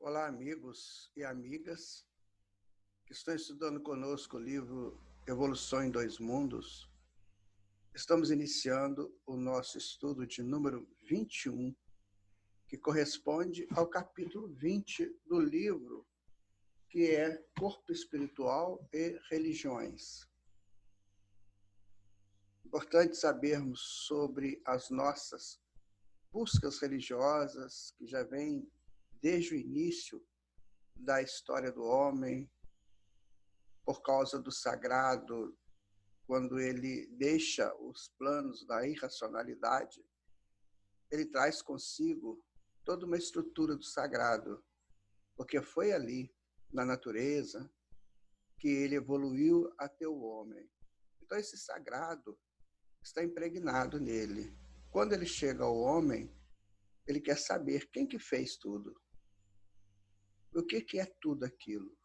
Olá, amigos e amigas que estão estudando conosco o livro Evolução em Dois Mundos. Estamos iniciando o nosso estudo de número 21, que corresponde ao capítulo 20 do livro, que é Corpo Espiritual e Religiões. Importante sabermos sobre as nossas buscas religiosas, que já vêm desde o início da história do homem, por causa do sagrado, quando ele deixa os planos da irracionalidade, ele traz consigo toda uma estrutura do sagrado, porque foi ali, na natureza, que ele evoluiu até o homem. Então, esse sagrado está impregnado nele. Quando ele chega ao homem, ele quer saber quem que fez tudo. O que é tudo aquilo?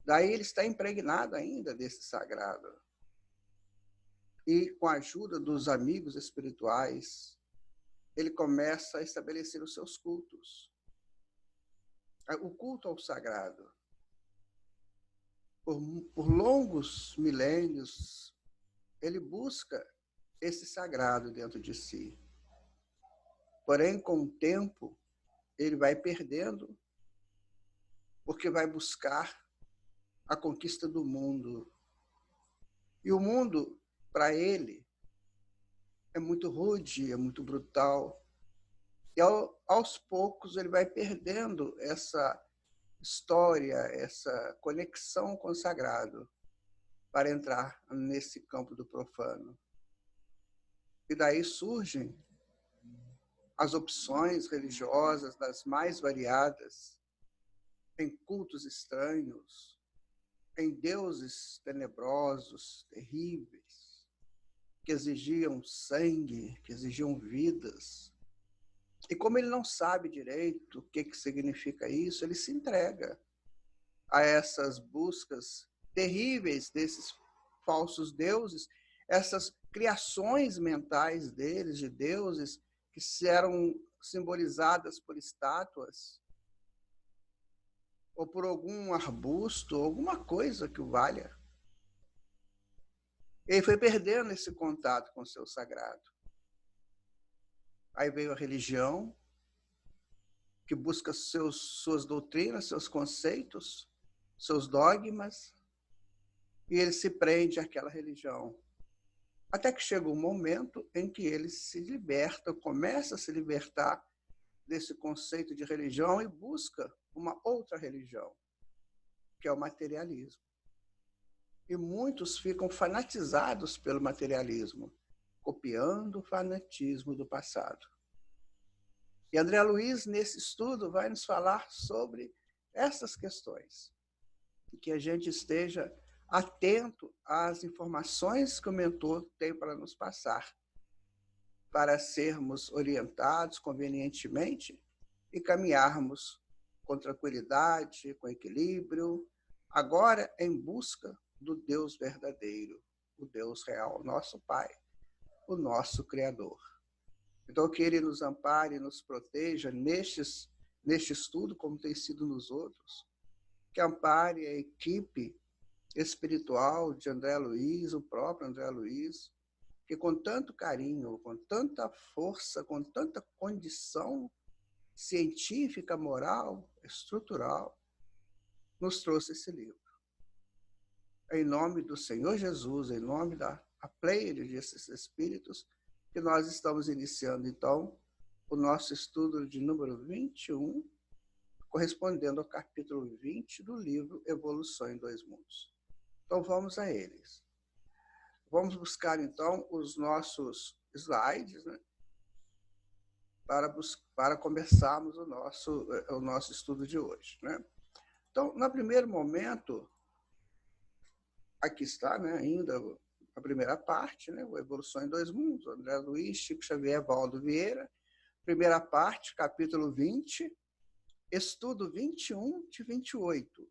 Daí ele está impregnado ainda desse sagrado. E com a ajuda dos amigos espirituais, ele começa a estabelecer os seus cultos. O culto ao sagrado. Por longos milênios, ele busca esse sagrado dentro de si. Porém, com o tempo, ele vai perdendo, porque vai buscar a conquista do mundo. E o mundo, para ele, é muito rude, é muito brutal. E aos poucos ele vai perdendo essa história, essa conexão com o sagrado, para entrar nesse campo do profano. E daí surgem as opções religiosas das mais variadas, em cultos estranhos, em deuses tenebrosos, terríveis, que exigiam sangue, que exigiam vidas. E como ele não sabe direito o que significa isso, ele se entrega a essas buscas terríveis desses falsos deuses, essas criações mentais deles, de deuses, que eram simbolizadas por estátuas, ou por algum arbusto, alguma coisa que o valha. Ele foi perdendo esse contato com o seu sagrado. Aí veio a religião, que busca suas doutrinas, seus conceitos, seus dogmas, e ele se prende àquela religião. Até que chega um momento em que ele se liberta, começa a se libertar desse conceito de religião e busca uma outra religião, que é o materialismo. E muitos ficam fanatizados pelo materialismo, copiando o fanatismo do passado. E André Luiz, nesse estudo, vai nos falar sobre essas questões, e que a gente esteja atento às informações que o mentor tem para nos passar, para sermos orientados convenientemente e caminharmos com tranquilidade, com equilíbrio, agora em busca do Deus verdadeiro, o Deus real, nosso Pai, o nosso Criador. Então, que Ele nos ampare e nos proteja neste estudo, como tem sido nos outros, que ampare a equipe espiritual de André Luiz, o próprio André Luiz, que com tanto carinho, com tanta força, com tanta condição científica, moral, estrutural, nos trouxe esse livro. Em nome do Senhor Jesus, em nome da pleiade desses espíritos, que nós estamos iniciando, então, o nosso estudo de número 21, correspondendo ao capítulo 20 do livro Evolução em Dois Mundos. Então, vamos a eles. Vamos buscar, então, os nossos slides, né, para começarmos o nosso estudo de hoje. Né? Então, no primeiro momento, aqui está, né, ainda a primeira parte, né, o Evolução em Dois Mundos, André Luiz, Chico Xavier, Valdo Vieira, primeira parte, capítulo 20, estudo 21 de 28,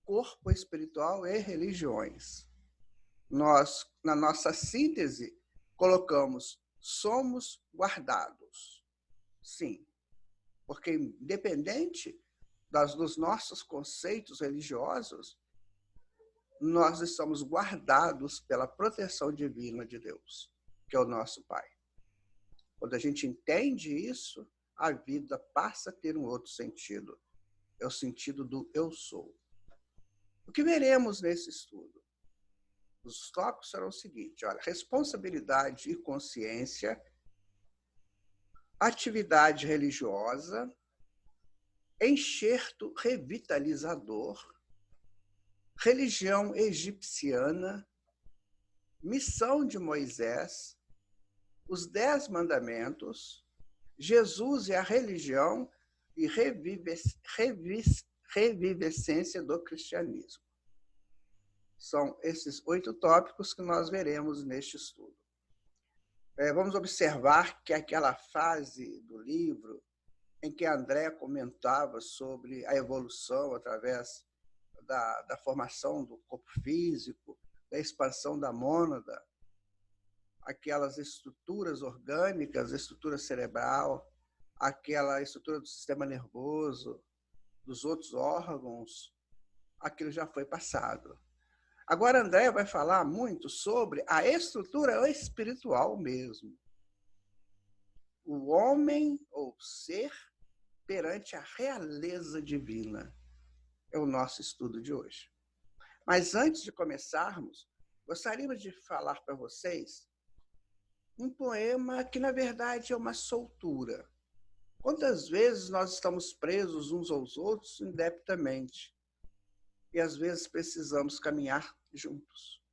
Corpo Espiritual e Religiões. Nós, na nossa síntese, colocamos: somos guardados. Sim, porque independente dos nossos conceitos religiosos, nós estamos guardados pela proteção divina de Deus, que é o nosso Pai. Quando a gente entende isso, a vida passa a ter um outro sentido. É o sentido do eu sou. O que veremos nesse estudo? Os tópicos serão o seguinte: olha, responsabilidade e consciência, atividade religiosa, enxerto revitalizador, religião egipciana, missão de Moisés, os 10 mandamentos, Jesus e a religião e revivescência do cristianismo. São esses 8 tópicos que nós veremos neste estudo. Vamos observar que aquela fase do livro em que André comentava sobre a evolução através da formação do corpo físico, da expansão da mônada, aquelas estruturas orgânicas, a estrutura cerebral, aquela estrutura do sistema nervoso, dos outros órgãos, aquilo já foi passado. Agora, André vai falar muito sobre a estrutura espiritual mesmo. O homem ou ser perante a realeza divina. É o nosso estudo de hoje. Mas antes de começarmos, gostaríamos de falar para vocês um poema que, na verdade, é uma soltura. Quantas vezes nós estamos presos uns aos outros indebitamente? E, às vezes, precisamos caminhar juntos,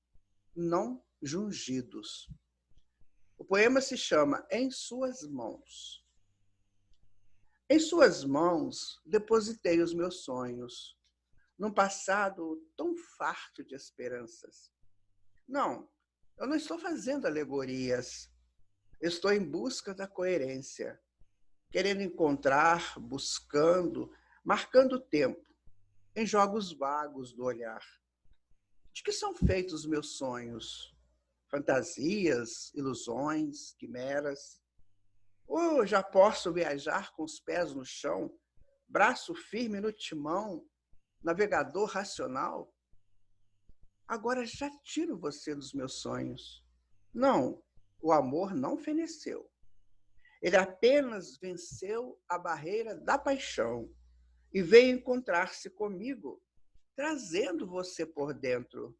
não jungidos. O poema se chama Em Suas Mãos. Em suas mãos depositei os meus sonhos, num passado tão farto de esperanças. Não, eu não estou fazendo alegorias. Estou em busca da coerência, querendo encontrar, buscando, marcando o tempo, em jogos vagos do olhar. De que são feitos os meus sonhos? Fantasias, ilusões, quimeras? Ou já posso viajar com os pés no chão, braço firme no timão, navegador racional? Agora já tiro você dos meus sonhos. Não, o amor não feneceu. Ele apenas venceu a barreira da paixão e veio encontrar-se comigo, trazendo você por dentro.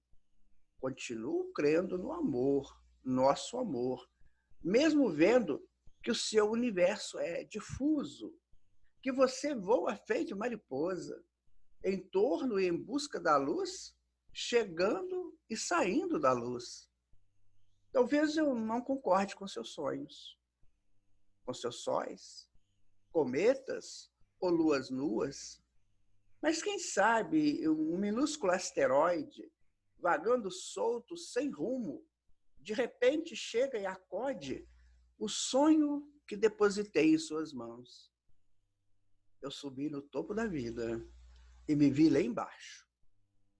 Continuo crendo no amor, nosso amor, mesmo vendo que o seu universo é difuso, que você voa feito mariposa, em torno e em busca da luz, chegando e saindo da luz. Talvez eu não concorde com seus sonhos, com seus sóis, cometas ou luas nuas, mas quem sabe um minúsculo asteroide, vagando solto, sem rumo, de repente chega e acode o sonho que depositei em suas mãos. Eu subi no topo da vida e me vi lá embaixo,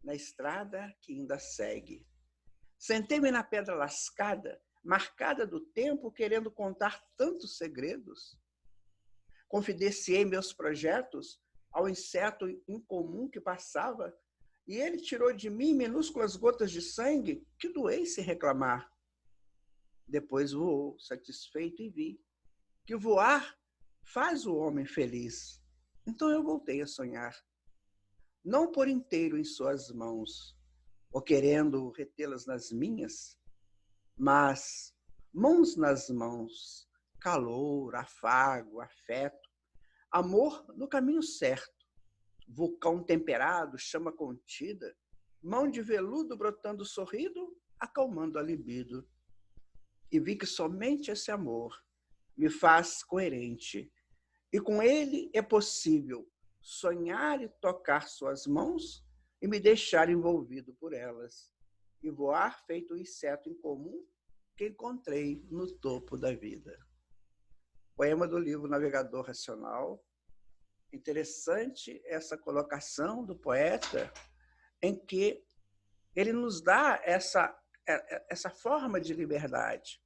na estrada que ainda segue. Sentei-me na pedra lascada, marcada do tempo, querendo contar tantos segredos. Confidenciei meus projetos ao inseto incomum que passava, e ele tirou de mim minúsculas gotas de sangue que doei sem reclamar. Depois voou, satisfeito, e vi que voar faz o homem feliz. Então eu voltei a sonhar, não por inteiro em suas mãos, ou querendo retê-las nas minhas, mas mãos nas mãos, calor, afago, afeto, amor no caminho certo, vulcão temperado, chama contida, mão de veludo brotando sorrido, acalmando a libido. E vi que somente esse amor me faz coerente. E com ele é possível sonhar e tocar suas mãos e me deixar envolvido por elas. E voar feito um inseto incomum que encontrei no topo da vida. Poema do livro Navegador Racional. Interessante essa colocação do poeta, em que ele nos dá essa forma de liberdade.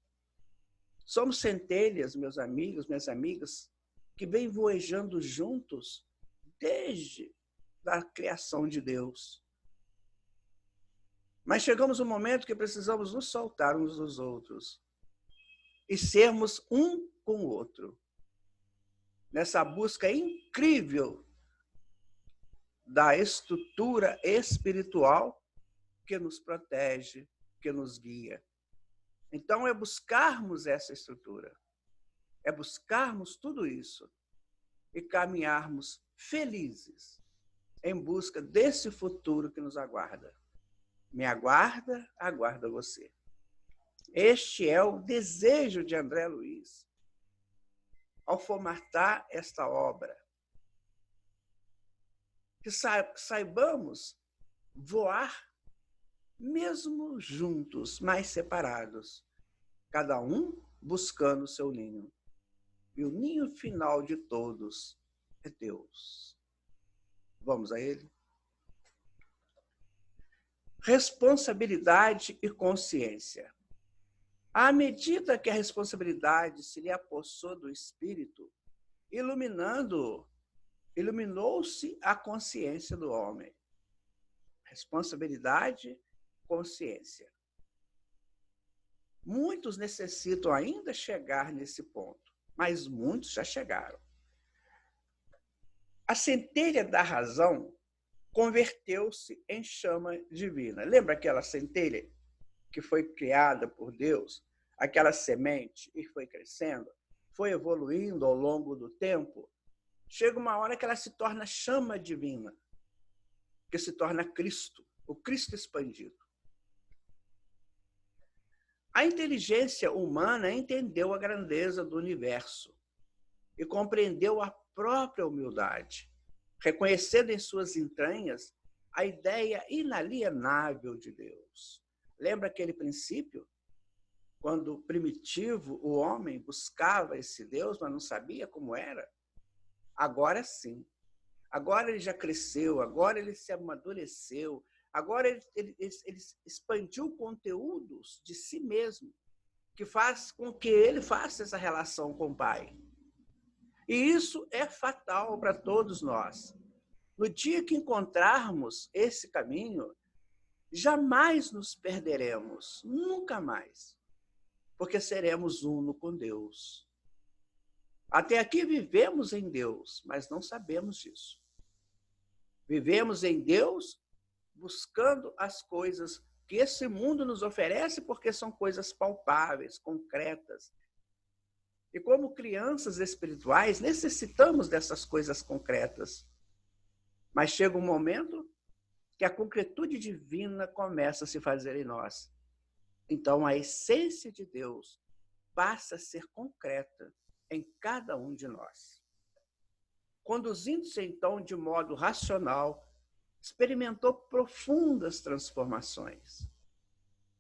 Somos centelhas, meus amigos, minhas amigas, que vêm voejando juntos desde a criação de Deus. Mas chegamos um momento que precisamos nos soltar uns dos outros e sermos um com o outro. Nessa busca incrível da estrutura espiritual que nos protege, que nos guia. Então, é buscarmos essa estrutura, é buscarmos tudo isso e caminharmos felizes em busca desse futuro que nos aguarda. Me aguarda, aguarda você. Este é o desejo de André Luiz ao formatar esta obra. Que saibamos voar mesmo juntos, mas separados, cada um buscando o seu ninho. E o ninho final de todos é Deus. Vamos a ele? Responsabilidade e consciência. À medida que a responsabilidade se lhe apossou do espírito, iluminou-se a consciência do homem. Responsabilidade, consciência. Muitos necessitam ainda chegar nesse ponto, mas muitos já chegaram. A centelha da razão converteu-se em chama divina. Lembra aquela centelha que foi criada por Deus, aquela semente, e foi crescendo, foi evoluindo ao longo do tempo? Chega uma hora que ela se torna chama divina, que se torna Cristo, o Cristo expandido. A inteligência humana entendeu a grandeza do universo e compreendeu a própria humildade, reconhecendo em suas entranhas a ideia inalienável de Deus. Lembra aquele princípio? Quando primitivo, o homem buscava esse Deus, mas não sabia como era? Agora sim. Agora ele já cresceu, agora ele se amadureceu, agora ele expandiu conteúdos de si mesmo, que faz com que ele faça essa relação com o Pai. E isso é fatal para todos nós. No dia que encontrarmos esse caminho, jamais nos perderemos, nunca mais, porque seremos uno com Deus. Até aqui vivemos em Deus, mas não sabemos disso. Vivemos em Deus buscando as coisas que esse mundo nos oferece, porque são coisas palpáveis, concretas. E como crianças espirituais, necessitamos dessas coisas concretas. Mas chega um momento que a concretude divina começa a se fazer em nós. Então, a essência de Deus passa a ser concreta em cada um de nós. Conduzindo-se, então, de modo racional, experimentou profundas transformações.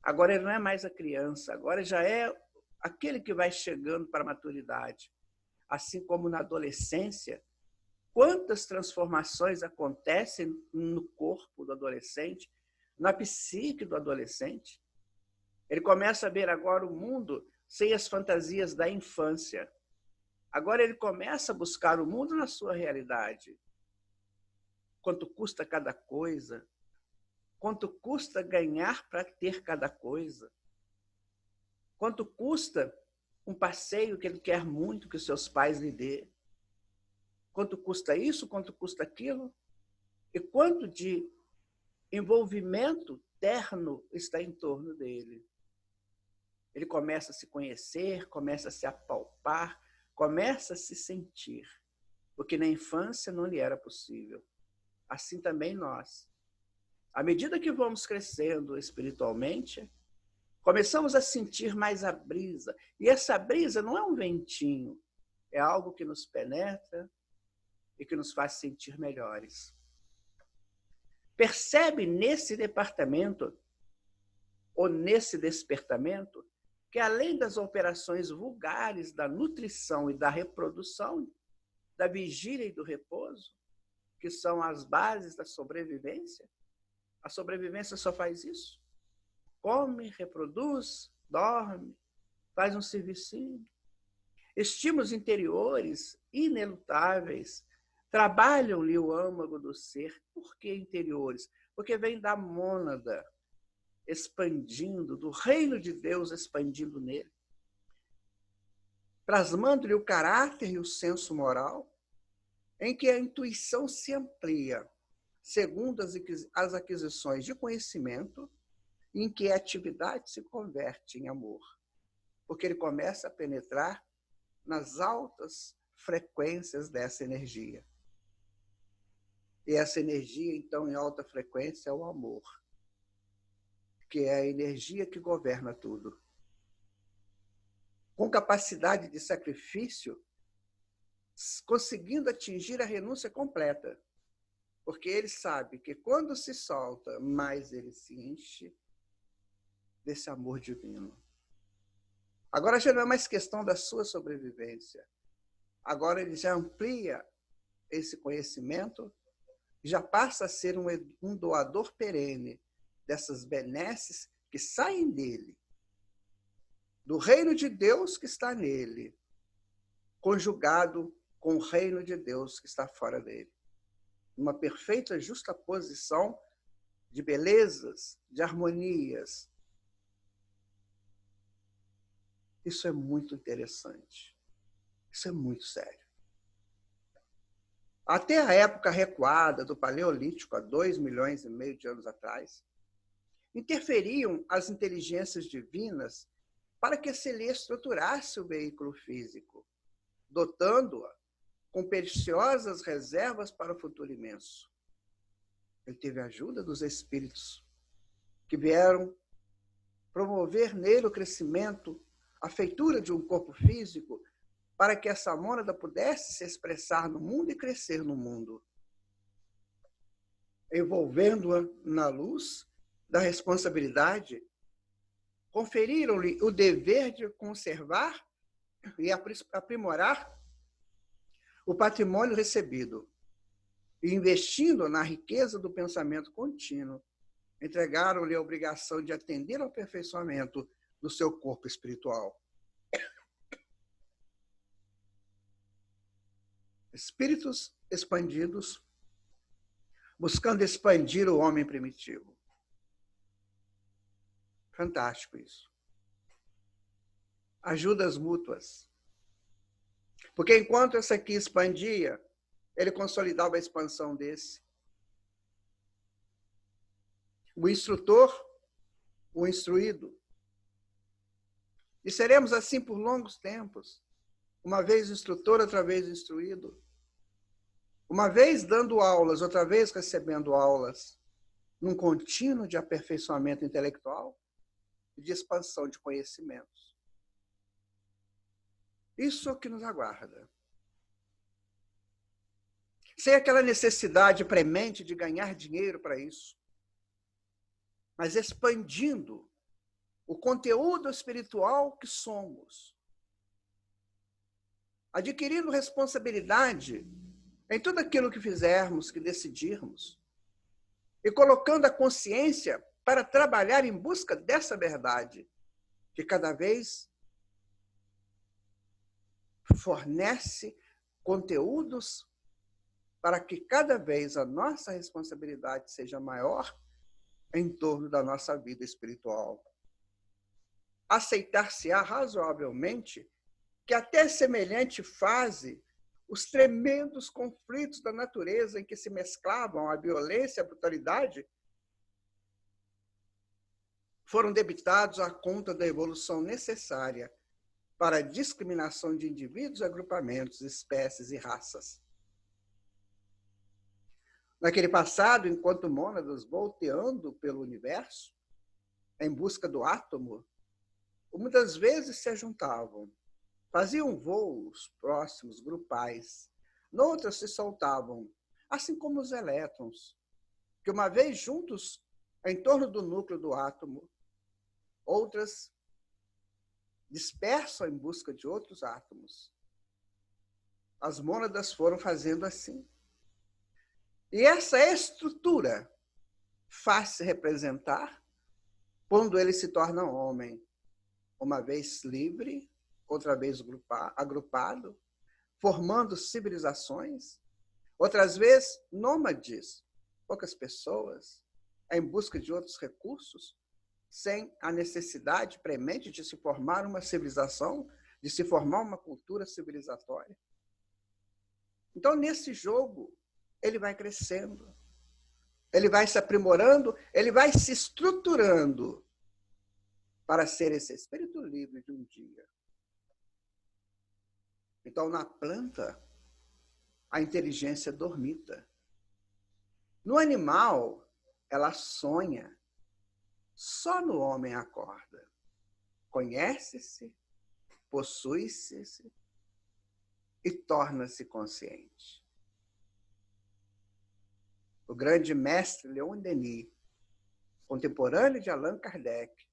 Agora ele não é mais a criança, agora já é aquele que vai chegando para a maturidade. Assim como na adolescência, quantas transformações acontecem no corpo do adolescente, na psique do adolescente. Ele começa a ver agora o mundo sem as fantasias da infância. Agora ele começa a buscar o mundo na sua realidade. Quanto custa cada coisa? Quanto custa ganhar para ter cada coisa? Quanto custa um passeio que ele quer muito que os seus pais lhe dê? Quanto custa isso? Quanto custa aquilo? E quanto de envolvimento terno está em torno dele? Ele começa a se conhecer, começa a se apalpar, começa a se sentir, porque na infância não lhe era possível. Assim também nós. À medida que vamos crescendo espiritualmente, começamos a sentir mais a brisa. E essa brisa não é um ventinho, é algo que nos penetra e que nos faz sentir melhores. Percebe nesse departamento, ou nesse despertamento, que além das operações vulgares da nutrição e da reprodução, da vigília e do repouso, que são as bases da sobrevivência, a sobrevivência só faz isso. Come, reproduz, dorme, faz um servicinho. Estímulos interiores inelutáveis Trabalham-lhe o âmago do ser. Por que interiores? Porque vem da mônada, expandindo, do reino de Deus expandindo nele. Plasmando-lhe o caráter e o senso moral, em que a intuição se amplia, segundo as aquisições de conhecimento, em que a atividade se converte em amor. Porque ele começa a penetrar nas altas frequências dessa energia. E essa energia, então, em alta frequência, é o amor, que é a energia que governa tudo. Com capacidade de sacrifício, conseguindo atingir a renúncia completa. Porque ele sabe que quando se solta, mais ele se enche desse amor divino. Agora já não é mais questão da sua sobrevivência. Agora ele já amplia esse conhecimento, já passa a ser um doador perene dessas benesses que saem dele, do reino de Deus que está nele, conjugado com o reino de Deus que está fora dele. Uma perfeita justaposição de belezas, de harmonias. Isso é muito interessante. Isso é muito sério. Até a época recuada do Paleolítico, há 2,5 milhões de anos atrás, interferiam as inteligências divinas para que se lhe estruturasse o veículo físico, dotando-a com preciosas reservas para o futuro imenso. Ele teve a ajuda dos espíritos, que vieram promover nele o crescimento, a feitura de um corpo físico, para que essa mônada pudesse se expressar no mundo e crescer no mundo, envolvendo-a na luz da responsabilidade, conferiram-lhe o dever de conservar e aprimorar o patrimônio recebido, e investindo na riqueza do pensamento contínuo, entregaram-lhe a obrigação de atender ao aperfeiçoamento do seu corpo espiritual. Espíritos expandidos, buscando expandir o homem primitivo. Fantástico isso. Ajudas mútuas. Porque enquanto essa aqui expandia, ele consolidava a expansão desse. O instrutor, o instruído. E seremos assim por longos tempos. Uma vez instrutor, outra vez instruído. Uma vez dando aulas, outra vez recebendo aulas, num contínuo de aperfeiçoamento intelectual e de expansão de conhecimentos. Isso é o que nos aguarda. Sem aquela necessidade premente de ganhar dinheiro para isso, mas expandindo o conteúdo espiritual que somos, adquirindo responsabilidade em tudo aquilo que fizermos, que decidirmos, e colocando a consciência para trabalhar em busca dessa verdade, que cada vez fornece conteúdos para que cada vez a nossa responsabilidade seja maior em torno da nossa vida espiritual. Aceitar-se-á razoavelmente que até semelhante fase, os tremendos conflitos da natureza em que se mesclavam a violência e a brutalidade foram debitados à conta da evolução necessária para a discriminação de indivíduos, agrupamentos, espécies e raças. Naquele passado, enquanto mônadas volteando pelo universo, em busca do átomo, muitas vezes se juntavam, faziam voos próximos, grupais, noutras se soltavam, assim como os elétrons, que uma vez juntos em torno do núcleo do átomo, outras dispersam em busca de outros átomos. As mônadas foram fazendo assim. E essa estrutura faz-se representar quando ele se torna homem, uma vez livre, outra vez agrupado, formando civilizações, Outras vezes, nômades, poucas pessoas, em busca de outros recursos, sem a necessidade premente de se formar uma civilização, de se formar uma cultura civilizatória. Então, nesse jogo, ele vai crescendo, ele vai se aprimorando, ele vai se estruturando para ser esse espírito livre de um dia. Então, na planta, a inteligência dormita. No animal, ela sonha. Só no homem acorda. Conhece-se, possui-se e torna-se consciente. O grande mestre Leon Denis, contemporâneo de Allan Kardec,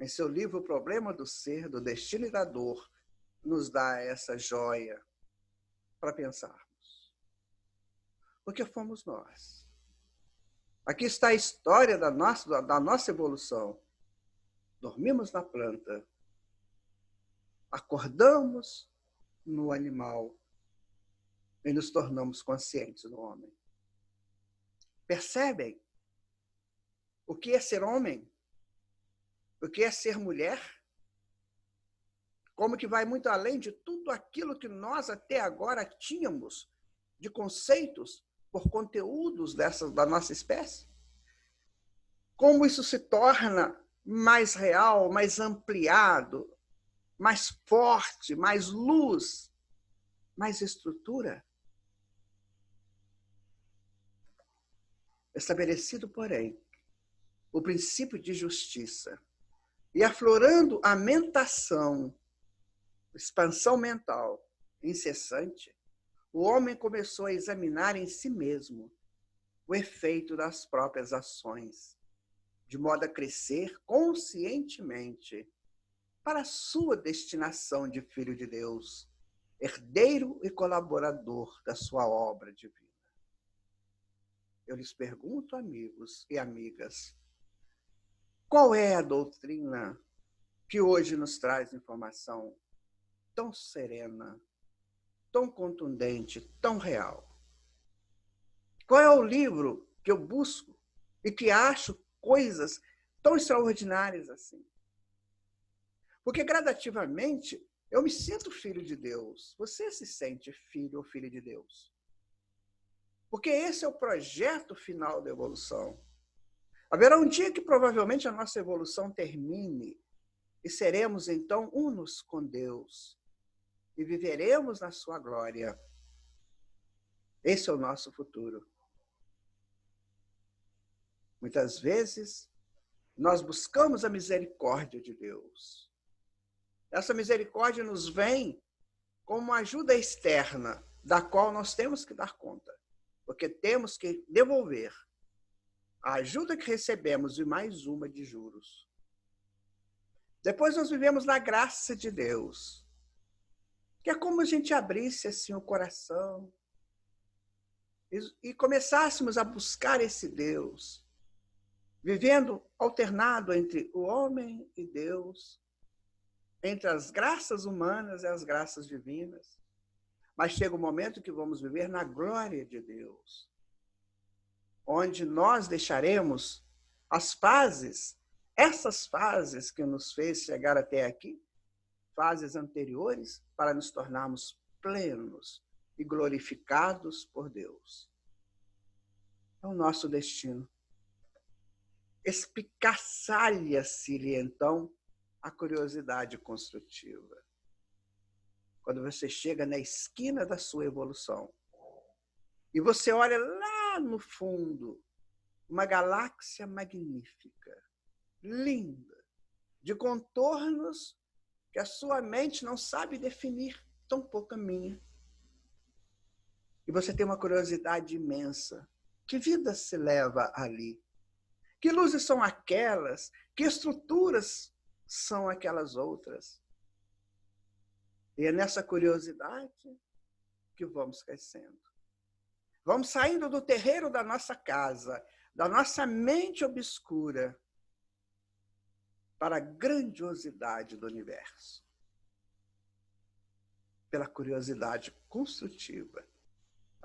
em seu livro O Problema do Ser, do Destino e da Dor, nos dá essa joia para pensarmos. Porque fomos nós. Aqui está a história da nossa evolução. Dormimos na planta, acordamos no animal e nos tornamos conscientes no homem. Percebem o que é ser homem? O que é ser mulher? Como que vai muito além de tudo aquilo que nós até agora tínhamos de conceitos por conteúdos da nossa espécie? Como isso se torna mais real, mais ampliado, mais forte, mais luz, mais estrutura? Estabelecido, porém, o princípio de justiça e aflorando a mentação, expansão mental incessante, o homem começou a examinar em si mesmo o efeito das próprias ações, de modo a crescer conscientemente para a sua destinação de filho de Deus, herdeiro e colaborador da sua obra divina. Eu lhes pergunto, amigos e amigas, qual é a doutrina que hoje nos traz informação tão serena, tão contundente, tão real? Qual é o livro que eu busco e que acho coisas tão extraordinárias assim? Porque gradativamente eu me sinto filho de Deus. Você se sente filho ou filha de Deus? Porque esse é o projeto final da evolução. Haverá um dia que provavelmente a nossa evolução termine e seremos então unos com Deus e viveremos na sua glória. Esse é o nosso futuro. Muitas vezes nós buscamos a misericórdia de Deus. Essa misericórdia nos vem como uma ajuda externa, da qual nós temos que dar conta, porque temos que devolver a ajuda que recebemos e mais uma de juros. Depois nós vivemos na graça de Deus, que é como a gente abrisse assim o coração e começássemos a buscar esse Deus, vivendo alternado entre o homem e Deus, entre as graças humanas e as graças divinas. Mas chega o momento que vamos viver na glória de Deus, onde nós deixaremos as fases, essas fases que nos fez chegar até aqui, fases anteriores, para nos tornarmos plenos e glorificados por Deus. É o nosso destino. Espicaçalha-se-lhe, então, a curiosidade construtiva. Quando você chega na esquina da sua evolução e você olha lá no fundo, uma galáxia magnífica, linda, de contornos que a sua mente não sabe definir, tampouco a minha. E você tem uma curiosidade imensa. Que vida se leva ali? Que luzes são aquelas? Que estruturas são aquelas outras? E é nessa curiosidade que vamos crescendo. Vamos saindo do terreiro da nossa casa, da nossa mente obscura, para a grandiosidade do universo. Pela curiosidade construtiva,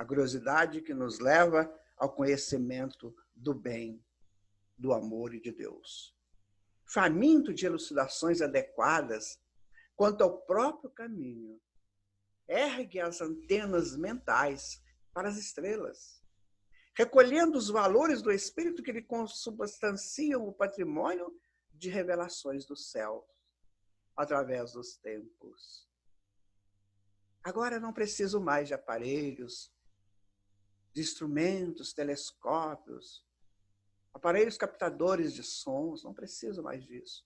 A curiosidade que nos leva ao conhecimento do bem, do amor e de Deus. Faminto de elucidações adequadas quanto ao próprio caminho, ergue as antenas mentais para as estrelas, recolhendo os valores do Espírito que lhe consubstanciam o patrimônio de revelações do céu, através dos tempos. Agora não preciso mais de aparelhos, de instrumentos, telescópios, aparelhos captadores de sons, não preciso mais disso.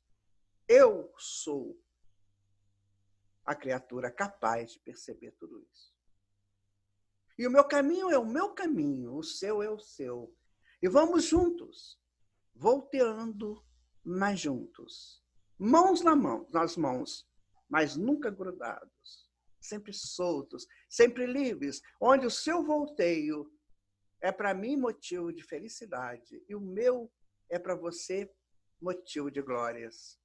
Eu sou a criatura capaz de perceber tudo isso. E o meu caminho é o meu caminho, o seu é o seu. E vamos juntos, volteando, mas juntos. Mãos nas mãos, mas nunca grudados. Sempre soltos, sempre livres, onde o seu volteio é para mim motivo de felicidade e o meu é para você motivo de glórias.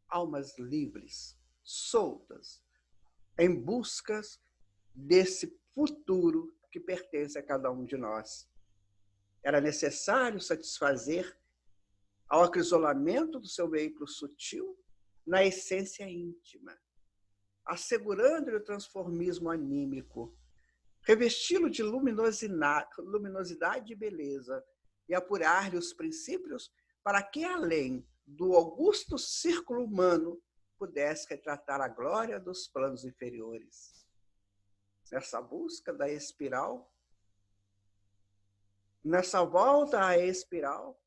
Almas livres, soltas, em busca desse futuro que pertence a cada um de nós. Era necessário satisfazer ao acrisolamento do seu veículo sutil na essência íntima, assegurando-lhe o transformismo anímico, revesti-lo de luminosidade e beleza e apurar-lhe os princípios para que, além do augusto círculo humano, pudesse retratar a glória dos planos inferiores. Nessa busca da espiral, nessa volta à espiral,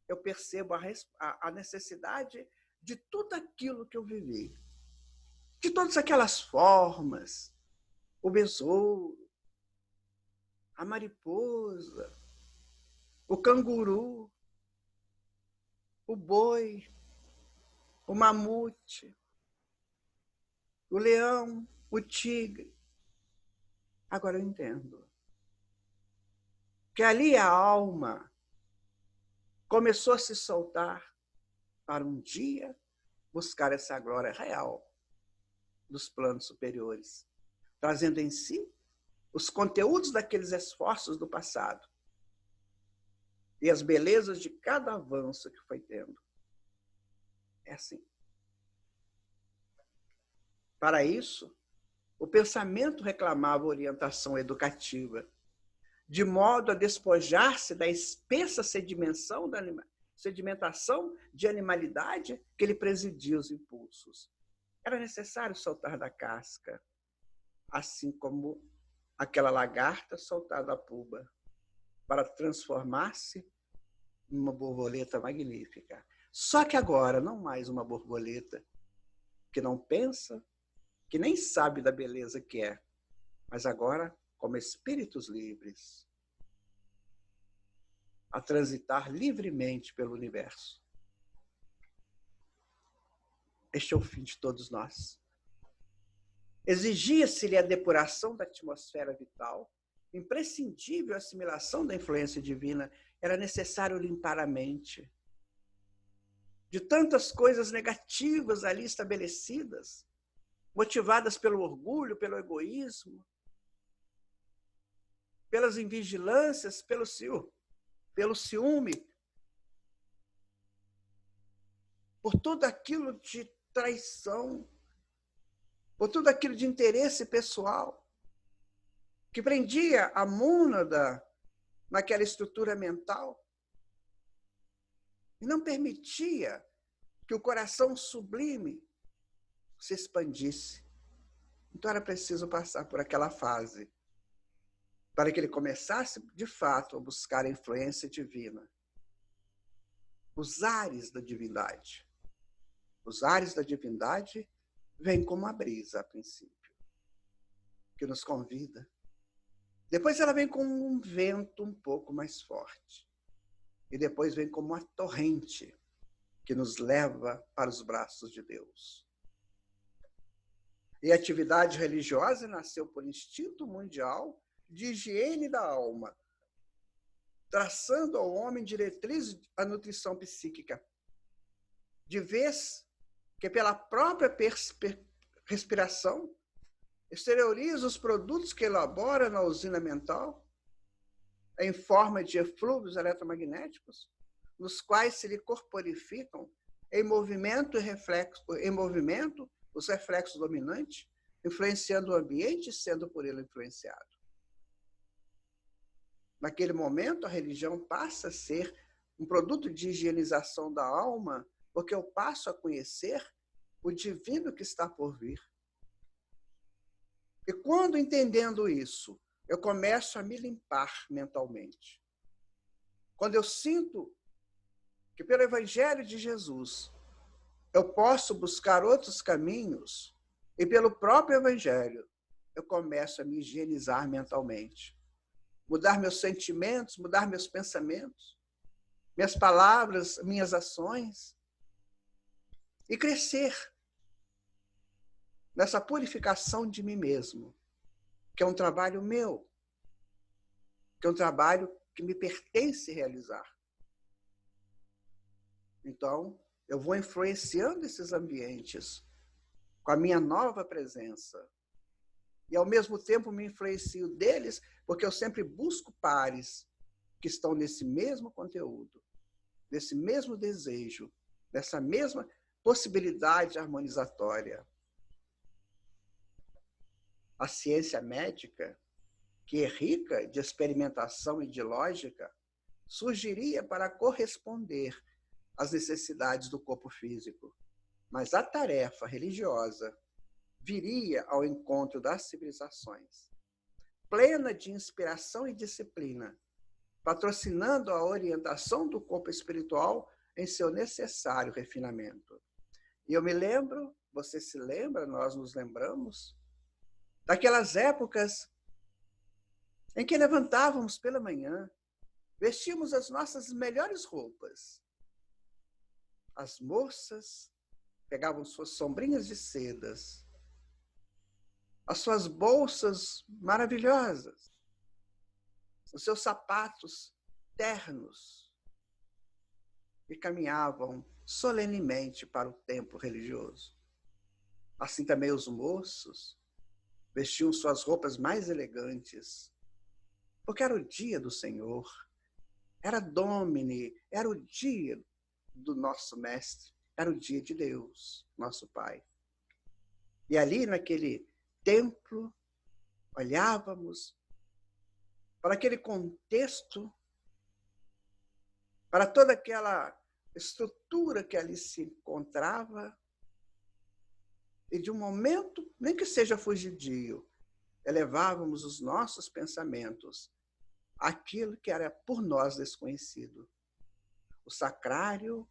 eu percebo a necessidade de tudo aquilo que eu vivi, de todas aquelas formas, o besouro, a mariposa, o canguru, o boi, o mamute, o leão, o tigre. Agora eu entendo que ali a alma começou a se soltar para um dia buscar essa glória real dos planos superiores, trazendo em si os conteúdos daqueles esforços do passado e as belezas de cada avanço que foi tendo. É assim. Para isso, o pensamento reclamava orientação educativa, de modo a despojar-se da espessa sedimentação de animalidade que lhe presidia os impulsos. Era necessário soltar da casca, assim como aquela lagarta soltar da puba, para transformar-se numa borboleta magnífica. Só que agora, não mais uma borboleta que não pensa, que nem sabe da beleza que é, mas agora como espíritos livres, a transitar livremente pelo universo. Este é o fim de todos nós. Exigia-se-lhe a depuração da atmosfera vital, imprescindível a assimilação da influência divina, era necessário limpar a mente de tantas coisas negativas ali estabelecidas, motivadas pelo orgulho, pelo egoísmo, pelas invigilâncias, pelo ciúme, por tudo aquilo de traição, por tudo aquilo de interesse pessoal, que prendia a mônada naquela estrutura mental e não permitia que o coração sublime se expandisse. Então era preciso passar por aquela fase para que ele começasse, de fato, a buscar a influência divina. Os ares da divindade. Os ares da divindade vêm como a brisa, a princípio, que nos convida. Depois ela vem como um vento um pouco mais forte. E depois vem como uma torrente que nos leva para os braços de Deus. E a atividade religiosa nasceu por instinto mundial de higiene da alma, traçando ao homem diretrizes à nutrição psíquica, de vez que pela própria respiração exterioriza os produtos que elabora na usina mental em forma de eflúvios eletromagnéticos, nos quais se lhe corporificam em movimento os reflexos dominantes, influenciando o ambiente e sendo por ele influenciado. Naquele momento, a religião passa a ser um produto de higienização da alma, porque eu passo a conhecer o divino que está por vir. E quando, entendendo isso, eu começo a me limpar mentalmente, quando eu sinto que pelo Evangelho de Jesus eu posso buscar outros caminhos, e pelo próprio Evangelho eu começo a me higienizar mentalmente, mudar meus sentimentos, mudar meus pensamentos, minhas palavras, minhas ações, e crescer nessa purificação de mim mesmo, que é um trabalho meu, que é um trabalho que me pertence realizar. Então, eu vou influenciando esses ambientes com a minha nova presença. E, ao mesmo tempo, me influencio deles, porque eu sempre busco pares que estão nesse mesmo conteúdo, nesse mesmo desejo, nessa mesma possibilidade harmonizatória. A ciência médica, que é rica de experimentação e de lógica, surgiria para corresponder às necessidades do corpo físico. Mas a tarefa religiosa viria ao encontro das civilizações, plena de inspiração e disciplina, patrocinando a orientação do corpo espiritual em seu necessário refinamento. E eu me lembro, você se lembra, nós nos lembramos, daquelas épocas em que levantávamos pela manhã, vestíamos as nossas melhores roupas. As moças pegavam suas sombrinhas de sedas, as suas bolsas maravilhosas, os seus sapatos ternos, e caminhavam solenemente para o templo religioso. Assim também os moços vestiam suas roupas mais elegantes, porque era o dia do Senhor, era Domini, era o dia do nosso Mestre, era o dia de Deus, nosso Pai. E ali naquele templo, olhávamos para aquele contexto, para toda aquela estrutura que ali se encontrava, e de um momento, nem que seja fugidio, elevávamos os nossos pensamentos àquilo que era por nós desconhecido. O sacrário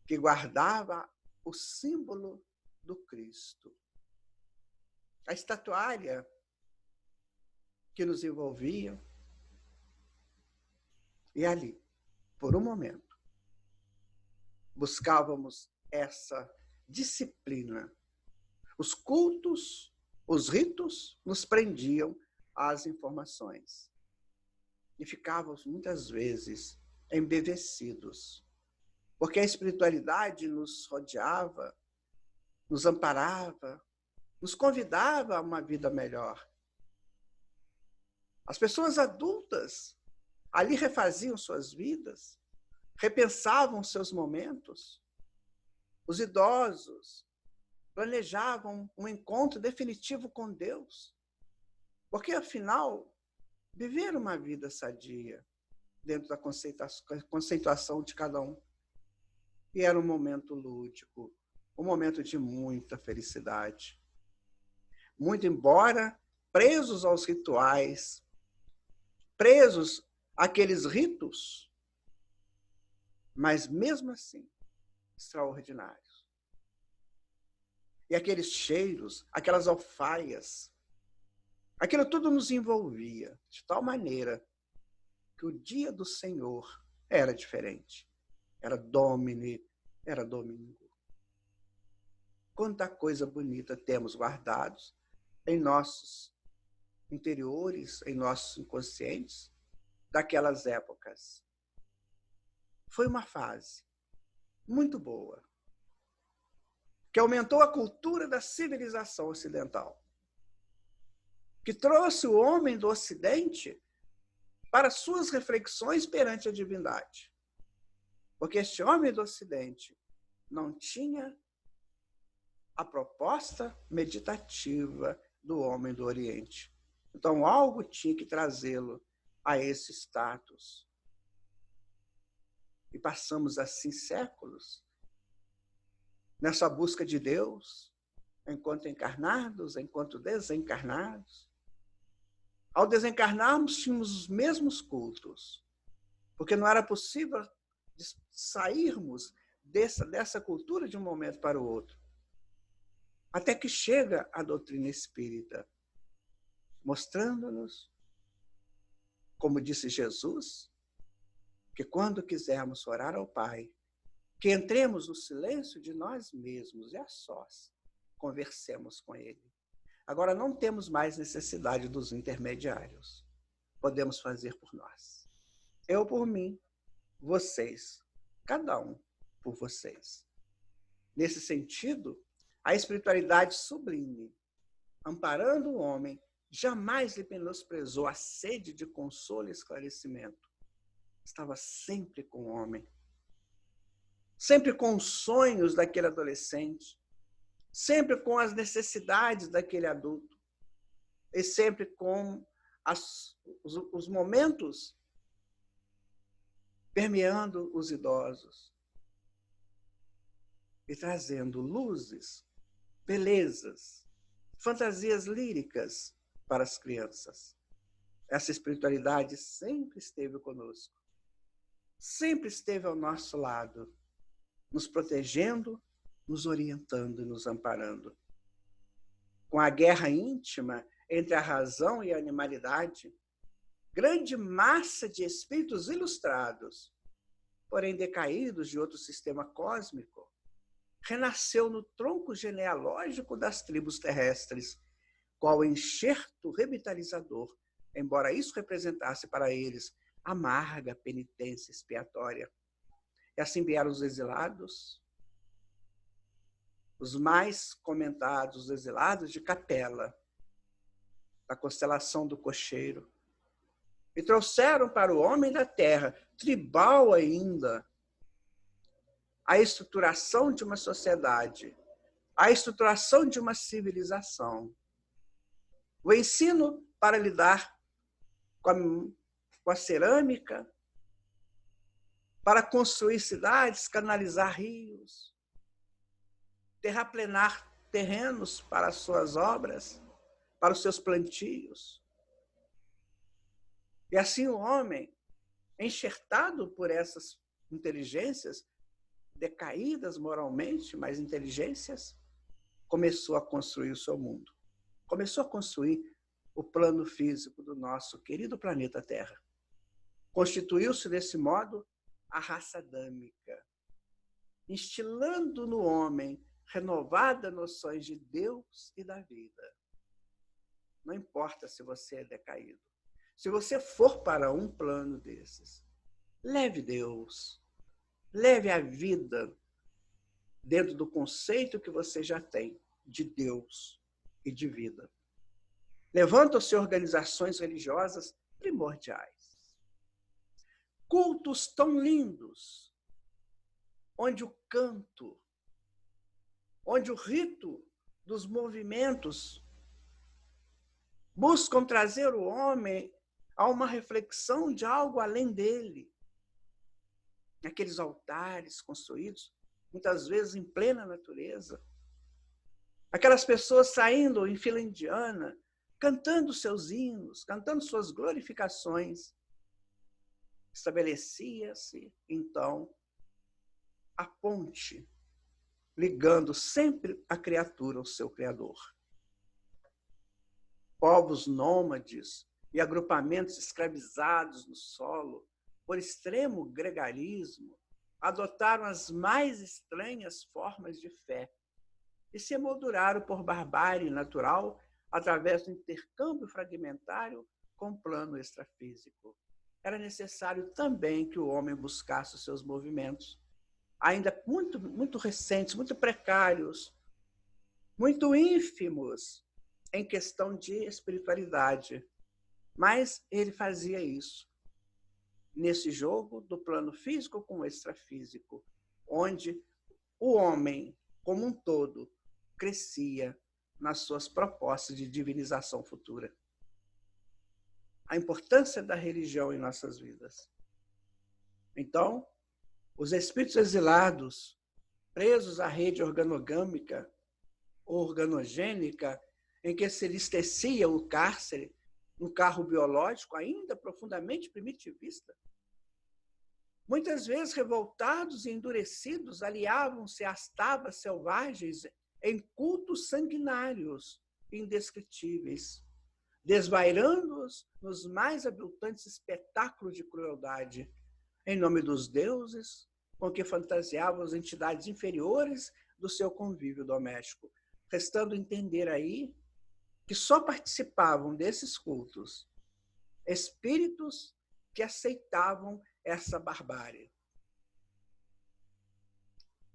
que guardava o símbolo do Cristo. A estatuária que nos envolvia. E ali, por um momento, buscávamos essa disciplina. Os cultos, os ritos nos prendiam às informações. E ficávamos, muitas vezes, embevecidos. Porque a espiritualidade nos rodeava, nos amparava, nos convidava a uma vida melhor. As pessoas adultas ali refaziam suas vidas, repensavam seus momentos. Os idosos planejavam um encontro definitivo com Deus. Porque, afinal, viver uma vida sadia dentro da conceituação de cada um. E era um momento lúdico, um momento de muita felicidade. Muito embora presos aos rituais, presos àqueles ritos, mas mesmo assim, extraordinários. E aqueles cheiros, aquelas alfaias, aquilo tudo nos envolvia de tal maneira que o dia do Senhor era diferente. Era Domini, era domingo. Quanta coisa bonita temos guardados em nossos interiores, em nossos inconscientes, daquelas épocas. Foi uma fase muito boa, que aumentou a cultura da civilização ocidental. que trouxe o homem do Ocidente para suas reflexões perante a divindade. Porque este homem do Ocidente não tinha a proposta meditativa do homem do Oriente. Então, algo tinha que trazê-lo a esse status. E passamos assim séculos nessa busca de Deus, enquanto encarnados, enquanto desencarnados. Ao desencarnarmos, tínhamos os mesmos cultos, porque não era possível sairmos dessa cultura de um momento para o outro. Até que chega a doutrina espírita, mostrando-nos, como disse Jesus, que quando quisermos orar ao Pai, que entremos no silêncio de nós mesmos e a sós, conversemos com Ele. Agora não temos mais necessidade dos intermediários. Podemos fazer por nós. Eu por mim, vocês, cada um por vocês. Nesse sentido, a espiritualidade sublime, amparando o homem, jamais lhe menosprezou a sede de consolo e esclarecimento. Estava sempre com o homem, sempre com os sonhos daquele adolescente, sempre com as necessidades daquele adulto, e sempre com os momentos permeando os idosos e trazendo luzes, belezas, fantasias líricas para as crianças. Essa espiritualidade sempre esteve conosco, sempre esteve ao nosso lado, nos protegendo, nos orientando e nos amparando. Com a guerra íntima entre a razão e a animalidade, grande massa de espíritos ilustrados, porém decaídos de outro sistema cósmico, renasceu no tronco genealógico das tribos terrestres, qual enxerto revitalizador, embora isso representasse para eles amarga penitência expiatória. E assim vieram os exilados, os mais comentados, os exilados de Capela, da constelação do Cocheiro, e trouxeram para o homem da terra, tribal ainda, a estruturação de uma sociedade, a estruturação de uma civilização. O ensino para lidar com a cerâmica, para construir cidades, canalizar rios, terraplenar terrenos para as suas obras, para os seus plantios. E assim o homem, enxertado por essas inteligências, decaídas moralmente, mas inteligências, começou a construir o seu mundo. Começou a construir o plano físico do nosso querido planeta Terra. Constituiu-se, desse modo, a raça adâmica, instilando no homem renovadas noções de Deus e da vida. Não importa se você é decaído. Se você for para um plano desses, leve Deus, leve a vida dentro do conceito que você já tem de Deus e de vida. Levantam-se organizações religiosas primordiais. Cultos tão lindos, onde o canto, onde o rito dos movimentos buscam trazer o homem a uma reflexão de algo além dele. Aqueles altares construídos, muitas vezes em plena natureza. Aquelas pessoas saindo em fila indiana, cantando seus hinos, cantando suas glorificações. Estabelecia-se, então, a ponte, ligando sempre a criatura ao seu Criador. Povos nômades e agrupamentos escravizados no solo, por extremo gregarismo, adotaram as mais estranhas formas de fé e se emolduraram por barbárie natural através do intercâmbio fragmentário com o plano extrafísico. Era necessário também que o homem buscasse os seus movimentos, ainda muito recentes, muito precários, muito ínfimos, em questão de espiritualidade. Mas ele fazia isso nesse jogo do plano físico com o extrafísico, onde o homem, como um todo, crescia nas suas propostas de divinização futura. A importância da religião em nossas vidas. Então, os espíritos exilados, presos à rede organogâmica, organogênica, em que se lhes tecia o cárcere, um carro biológico ainda profundamente primitivista, muitas vezes revoltados e endurecidos, aliavam-se às tabas selvagens em cultos sanguinários indescritíveis, desvairando-os nos mais aviltantes espetáculos de crueldade, em nome dos deuses com que fantasiavam as entidades inferiores do seu convívio doméstico, restando entender aí que só participavam desses cultos espíritos que aceitavam essa barbárie,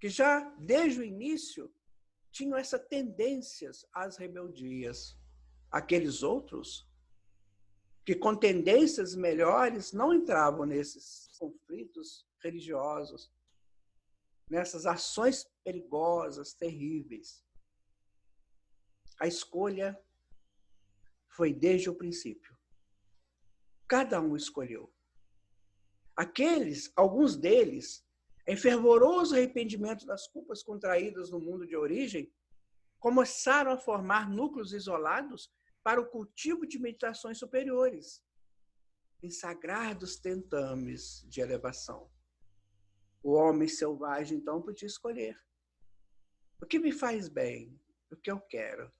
que já desde o início tinham essas tendências às rebeldias. Aqueles outros que com tendências melhores não entravam nesses conflitos religiosos, nessas ações perigosas, terríveis. A escolha foi desde o princípio. Cada um escolheu. Alguns deles, em fervoroso arrependimento das culpas contraídas no mundo de origem, começaram a formar núcleos isolados para o cultivo de meditações superiores, em sagrados tentames de elevação. O homem selvagem, então, podia escolher o que me faz bem, o que eu quero.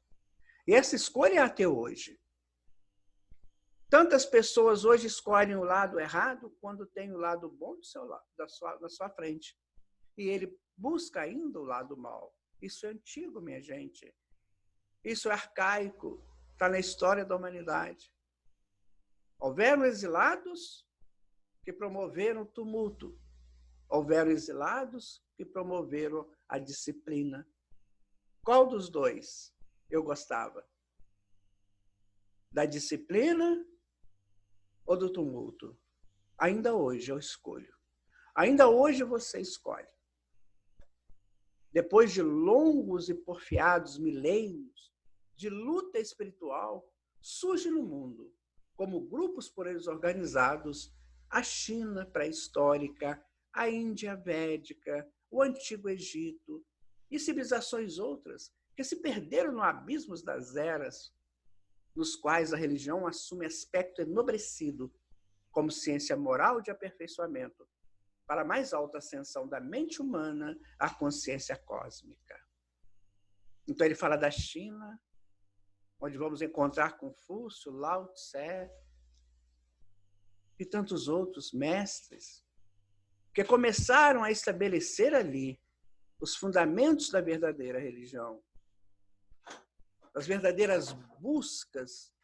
E essa escolha é até hoje. Tantas pessoas hoje escolhem o lado errado quando tem o lado bom da sua frente. E ele busca ainda o lado mau. Isso é antigo, minha gente. Isso é arcaico. Está na história da humanidade. Houveram exilados que promoveram tumulto. Houveram exilados que promoveram a disciplina. Qual dos dois eu gostava? Da disciplina ou do tumulto? Ainda hoje eu escolho. Ainda hoje você escolhe. Depois de longos e porfiados milênios de luta espiritual, surge no mundo, como grupos por eles organizados, a China pré-histórica, a Índia védica, o Antigo Egito e civilizações outras que se perderam no abismo das eras, nos quais a religião assume aspecto enobrecido como ciência moral de aperfeiçoamento para a mais alta ascensão da mente humana à consciência cósmica. Então ele fala da China, onde vamos encontrar Confúcio, Lao Tse e tantos outros mestres que começaram a estabelecer ali os fundamentos da verdadeira religião, as verdadeiras buscas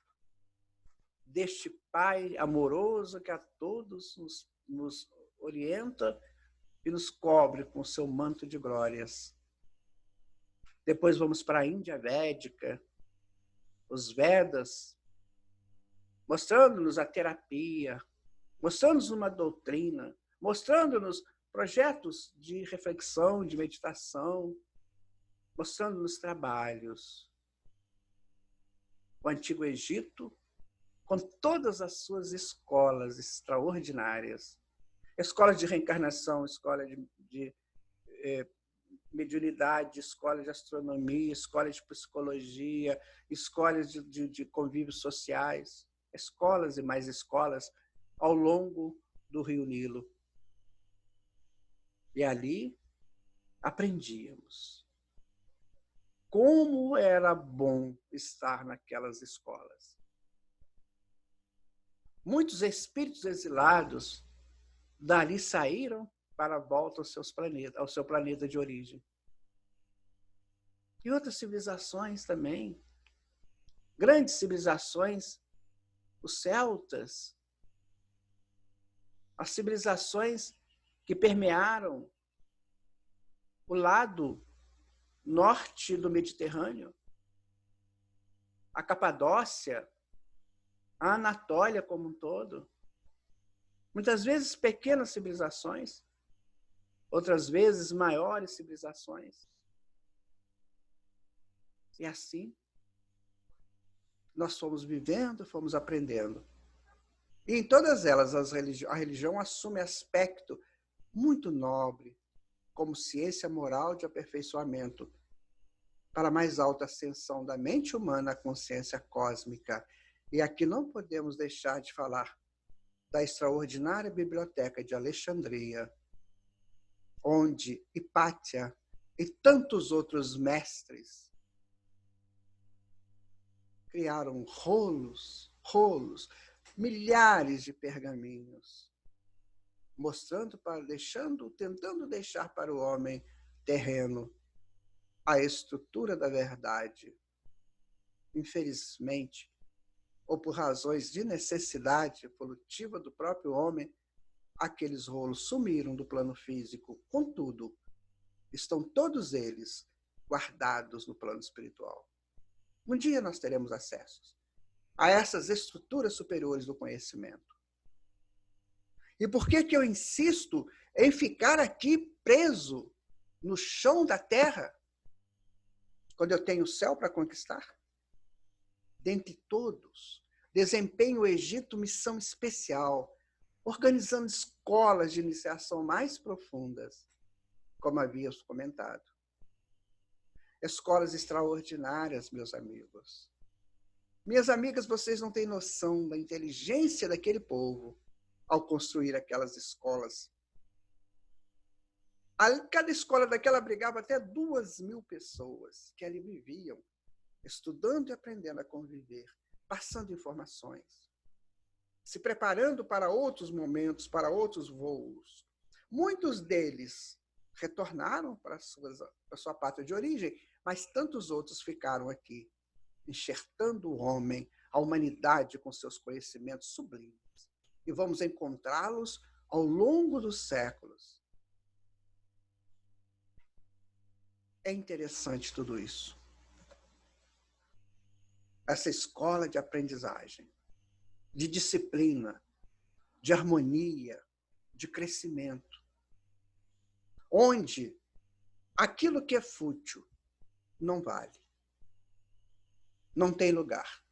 deste Pai amoroso que a todos nos orienta e nos cobre com seu manto de glórias. Depois vamos para a Índia védica, os Vedas, mostrando-nos a terapia, mostrando-nos uma doutrina, mostrando-nos projetos de reflexão, de meditação, mostrando-nos trabalhos. O Antigo Egito, com todas as suas escolas extraordinárias, escola de reencarnação, escola de mediunidade, escola de astronomia, escola de psicologia, escolas de convívios sociais, escolas e mais escolas ao longo do Rio Nilo. E ali aprendíamos como era bom estar naquelas escolas. Muitos espíritos exilados dali saíram para a volta ao seu planeta de origem. E outras civilizações também, grandes civilizações, os celtas, as civilizações que permearam o lado norte do Mediterrâneo, a Capadócia, a Anatólia como um todo. Muitas vezes pequenas civilizações, outras vezes maiores civilizações. E assim, nós fomos vivendo, fomos aprendendo. E em todas elas, a religião assume aspecto muito nobre, como ciência moral de aperfeiçoamento, para a mais alta ascensão da mente humana à consciência cósmica. E aqui não podemos deixar de falar da extraordinária biblioteca de Alexandria, onde Hipátia e tantos outros mestres criaram rolos, milhares de pergaminhos, tentando deixar para o homem terreno a estrutura da verdade. Infelizmente, ou por razões de necessidade evolutiva do próprio homem, aqueles rolos sumiram do plano físico. Contudo, estão todos eles guardados no plano espiritual. Um dia nós teremos acesso a essas estruturas superiores do conhecimento. E por que eu insisto em ficar aqui preso no chão da terra, quando eu tenho o céu para conquistar? Dentre todos, desempenho o Egito missão especial, organizando escolas de iniciação mais profundas, como havia comentado. Escolas extraordinárias, meus amigos. Minhas amigas, vocês não têm noção da inteligência daquele povo ao construir aquelas escolas. Cada escola daquela abrigava até 2.000 pessoas que ali viviam, estudando e aprendendo a conviver, passando informações, se preparando para outros momentos, para outros voos. Muitos deles retornaram para a sua pátria de origem, mas tantos outros ficaram aqui, enxertando o homem, a humanidade com seus conhecimentos sublimes. E vamos encontrá-los ao longo dos séculos. É interessante tudo isso. Essa escola de aprendizagem, de disciplina, de harmonia, de crescimento, onde aquilo que é fútil não vale. Não tem lugar.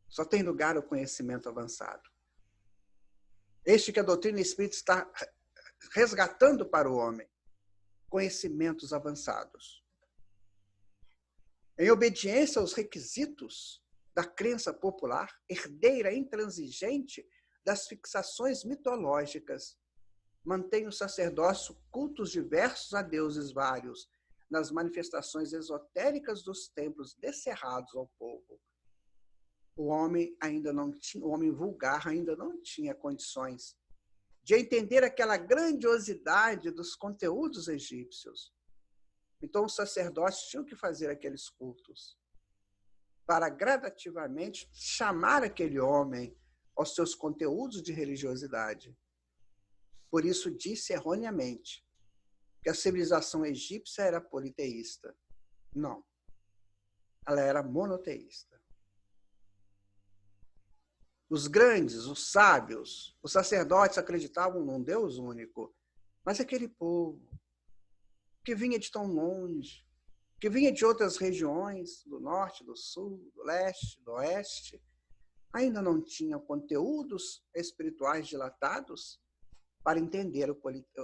Só tem lugar o conhecimento avançado. Este que a doutrina espírita está resgatando para o homem, conhecimentos avançados. Em obediência aos requisitos da crença popular, herdeira intransigente das fixações mitológicas, mantém o sacerdócio cultos diversos a deuses vários, nas manifestações esotéricas dos templos descerrados ao povo. O homem vulgar ainda não tinha condições de entender aquela grandiosidade dos conteúdos egípcios. Então, os sacerdotes tinham que fazer aqueles cultos para gradativamente chamar aquele homem aos seus conteúdos de religiosidade. Por isso, disse erroneamente que a civilização egípcia era politeísta. Não. Ela era monoteísta. Os grandes, os sábios, os sacerdotes acreditavam num Deus único. Mas aquele povo que vinha de tão longe, que vinha de outras regiões, do norte, do sul, do leste, do oeste, ainda não tinha conteúdos espirituais dilatados para entender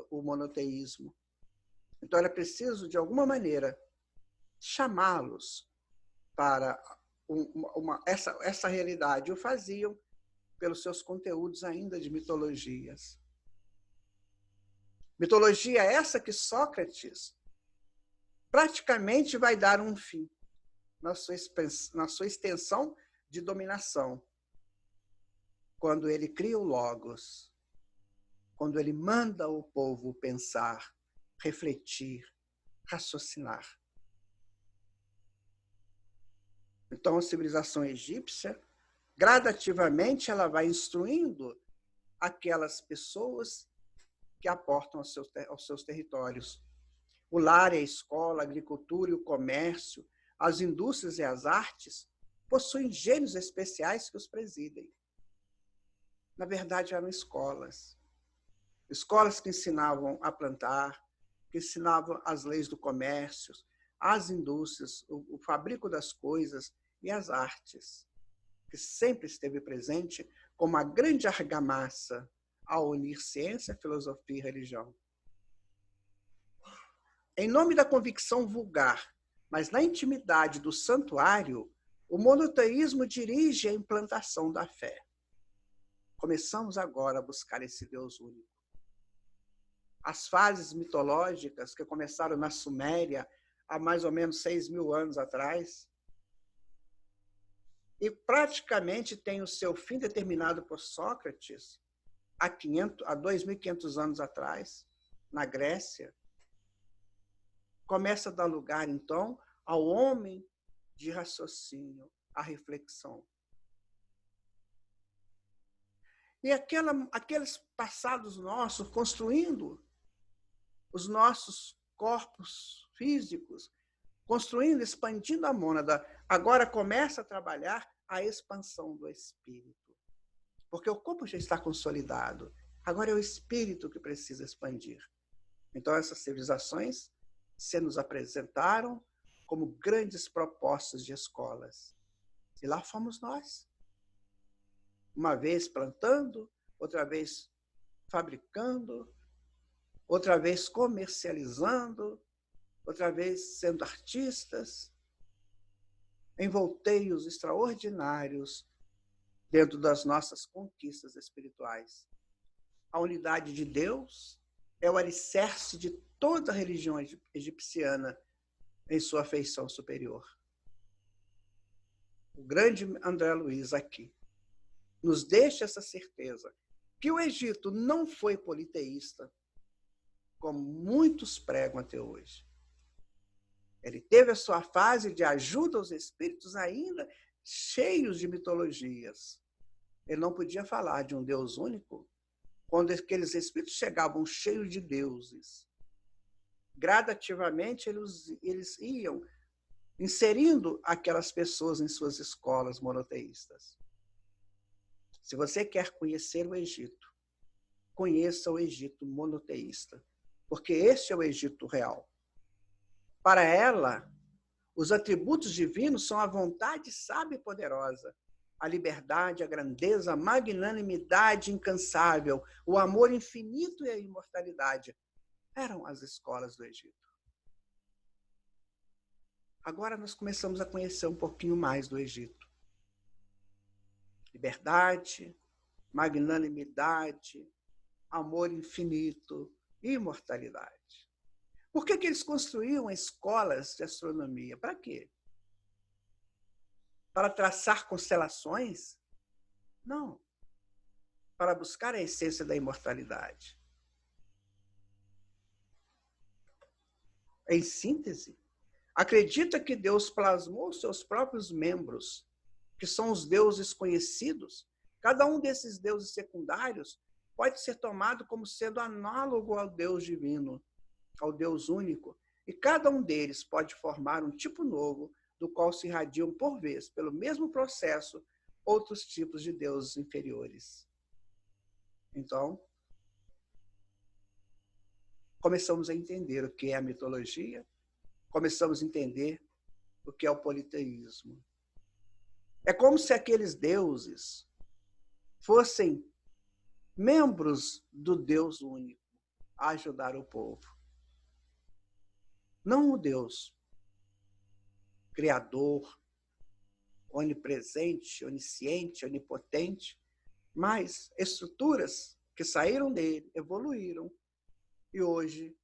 o monoteísmo. Então, era preciso, de alguma maneira, chamá-los para essa realidade. O faziam pelos seus conteúdos ainda de mitologias. Mitologia essa que Sócrates praticamente vai dar um fim na sua extensão de dominação, quando ele cria o Logos, quando ele manda o povo pensar, refletir, raciocinar. Então, a civilização egípcia, gradativamente, ela vai instruindo aquelas pessoas que aportam aos seus territórios. O lar e a escola, a agricultura e o comércio, as indústrias e as artes, possuem gênios especiais que os presidem. Na verdade, eram escolas. Escolas que ensinavam a plantar, que ensinavam as leis do comércio, as indústrias, o fabrico das coisas e as artes, que sempre esteve presente como a grande argamassa ao unir ciência, filosofia e religião. Em nome da convicção vulgar, mas na intimidade do santuário, o monoteísmo dirige a implantação da fé. Começamos agora a buscar esse Deus único. As fases mitológicas que começaram na Suméria há mais ou menos 6.000 anos atrás, e praticamente tem o seu fim determinado por Sócrates há 2.500 anos atrás, na Grécia, começa a dar lugar, então, ao homem de raciocínio, à reflexão. E aqueles passados nossos, construindo os nossos corpos físicos, construindo, expandindo a mônada, agora começa a trabalhar a expansão do espírito. Porque o corpo já está consolidado, agora é o espírito que precisa expandir. Então, essas civilizações se nos apresentaram como grandes propostas de escolas. E lá fomos nós. Uma vez plantando, outra vez fabricando, outra vez comercializando, outra vez sendo artistas, em volteios extraordinários dentro das nossas conquistas espirituais. A unidade de Deus é o alicerce de toda a religião egipciana em sua feição superior. O grande André Luiz aqui nos deixa essa certeza que o Egito não foi politeísta, como muitos pregam até hoje. Ele teve a sua fase de ajuda aos espíritos ainda cheios de mitologias. Ele não podia falar de um Deus único quando aqueles espíritos chegavam cheios de deuses. Gradativamente, eles iam inserindo aquelas pessoas em suas escolas monoteístas. Se você quer conhecer o Egito, conheça o Egito monoteísta, porque esse é o Egito real. Para ela, os atributos divinos são a vontade sábia e poderosa, a liberdade, a grandeza, a magnanimidade incansável, o amor infinito e a imortalidade. Eram as escolas do Egito. Agora nós começamos a conhecer um pouquinho mais do Egito. Liberdade, magnanimidade, amor infinito e imortalidade. Por que eles construíam escolas de astronomia? Para quê? Para traçar constelações? Não. Para buscar a essência da imortalidade. Em síntese, acredita que Deus plasmou seus próprios membros, que são os deuses conhecidos. Cada um desses deuses secundários pode ser tomado como sendo análogo ao Deus divino, ao Deus único, e cada um deles pode formar um tipo novo, do qual se irradiam por vez, pelo mesmo processo, outros tipos de deuses inferiores. Então, começamos a entender o que é a mitologia, começamos a entender o que é o politeísmo. É como se aqueles deuses fossem membros do Deus único a ajudar o povo. Não o Deus criador, onipresente, onisciente, onipotente, mas estruturas que saíram dele, evoluíram e hoje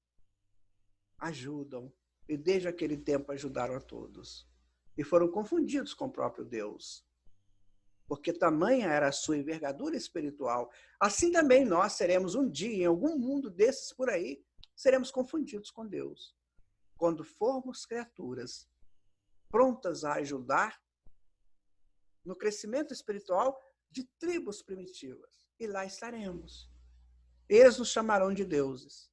ajudam. E desde aquele tempo ajudaram a todos. E foram confundidos com o próprio Deus. Porque tamanha era a sua envergadura espiritual. Assim também nós seremos um dia, em algum mundo desses por aí, seremos confundidos com Deus. Quando formos criaturas prontas a ajudar no crescimento espiritual de tribos primitivas. E lá estaremos. Eles nos chamarão de deuses.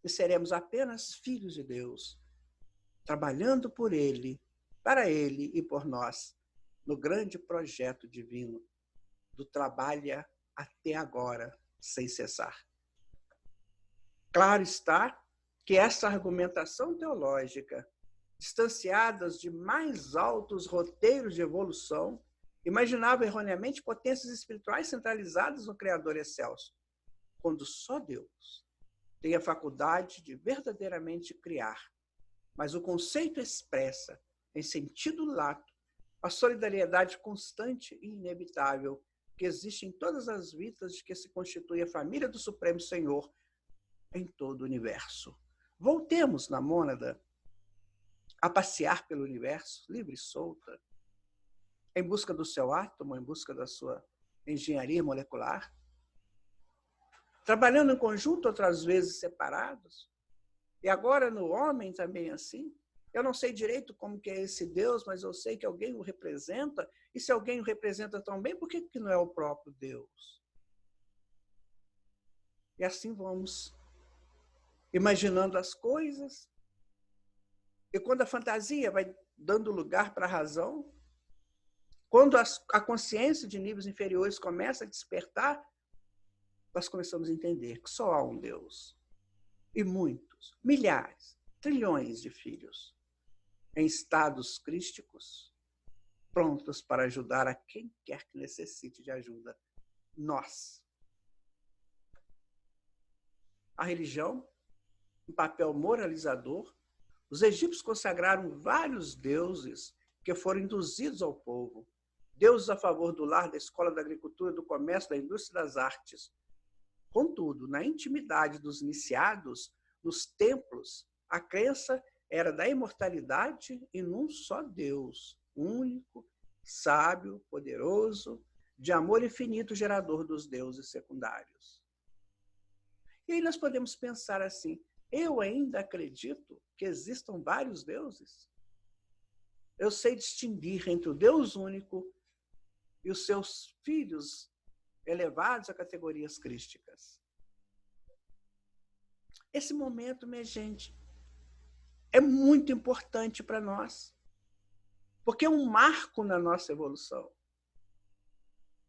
E seremos apenas filhos de Deus, trabalhando por Ele, para Ele e por nós, no grande projeto divino do trabalha até agora, sem cessar. Claro está que essa argumentação teológica, distanciadas de mais altos roteiros de evolução, imaginava erroneamente potências espirituais centralizadas no Criador excelso, quando só Deus tem a faculdade de verdadeiramente criar. Mas o conceito expressa, em sentido lato, a solidariedade constante e inevitável que existe em todas as vidas de que se constitui a família do Supremo Senhor em todo o universo. Voltemos na mônada a passear pelo universo, livre e solta, em busca do seu átomo, em busca da sua engenharia molecular, trabalhando em conjunto, outras vezes separados. E agora no homem também assim. Eu não sei direito como que é esse Deus, mas eu sei que alguém o representa, e se alguém o representa tão bem, por que não é o próprio Deus? E assim vamos imaginando as coisas, e quando a fantasia vai dando lugar para a razão, quando a consciência de níveis inferiores começa a despertar, nós começamos a entender que só há um Deus. E muitos, milhares, trilhões de filhos em estados crísticos, prontos para ajudar a quem quer que necessite de ajuda. Nós. A religião, um papel moralizador, os egípcios consagraram vários deuses que foram induzidos ao povo. Deuses a favor do lar, da escola, da agricultura, do comércio, da indústria das artes. Contudo, na intimidade dos iniciados, nos templos, a crença era da imortalidade e num só Deus, único, sábio, poderoso, de amor infinito, gerador dos deuses secundários. E aí nós podemos pensar assim, eu ainda acredito que existam vários deuses? Eu sei distinguir entre o Deus único e os seus filhos elevados a categorias crísticas. Esse momento, minha gente, é muito importante para nós, porque é um marco na nossa evolução.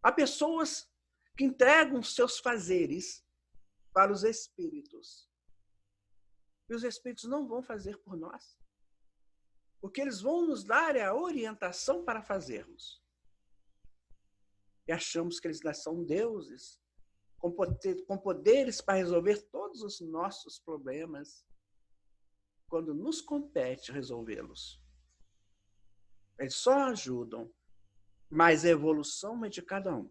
Há pessoas que entregam seus fazeres para os espíritos, e os espíritos não vão fazer por nós. O que eles vão nos dar é a orientação para fazermos. E achamos que eles são deuses, com poderes para resolver todos os nossos problemas, quando nos compete resolvê-los. Eles só ajudam, mas a evolução é de cada um.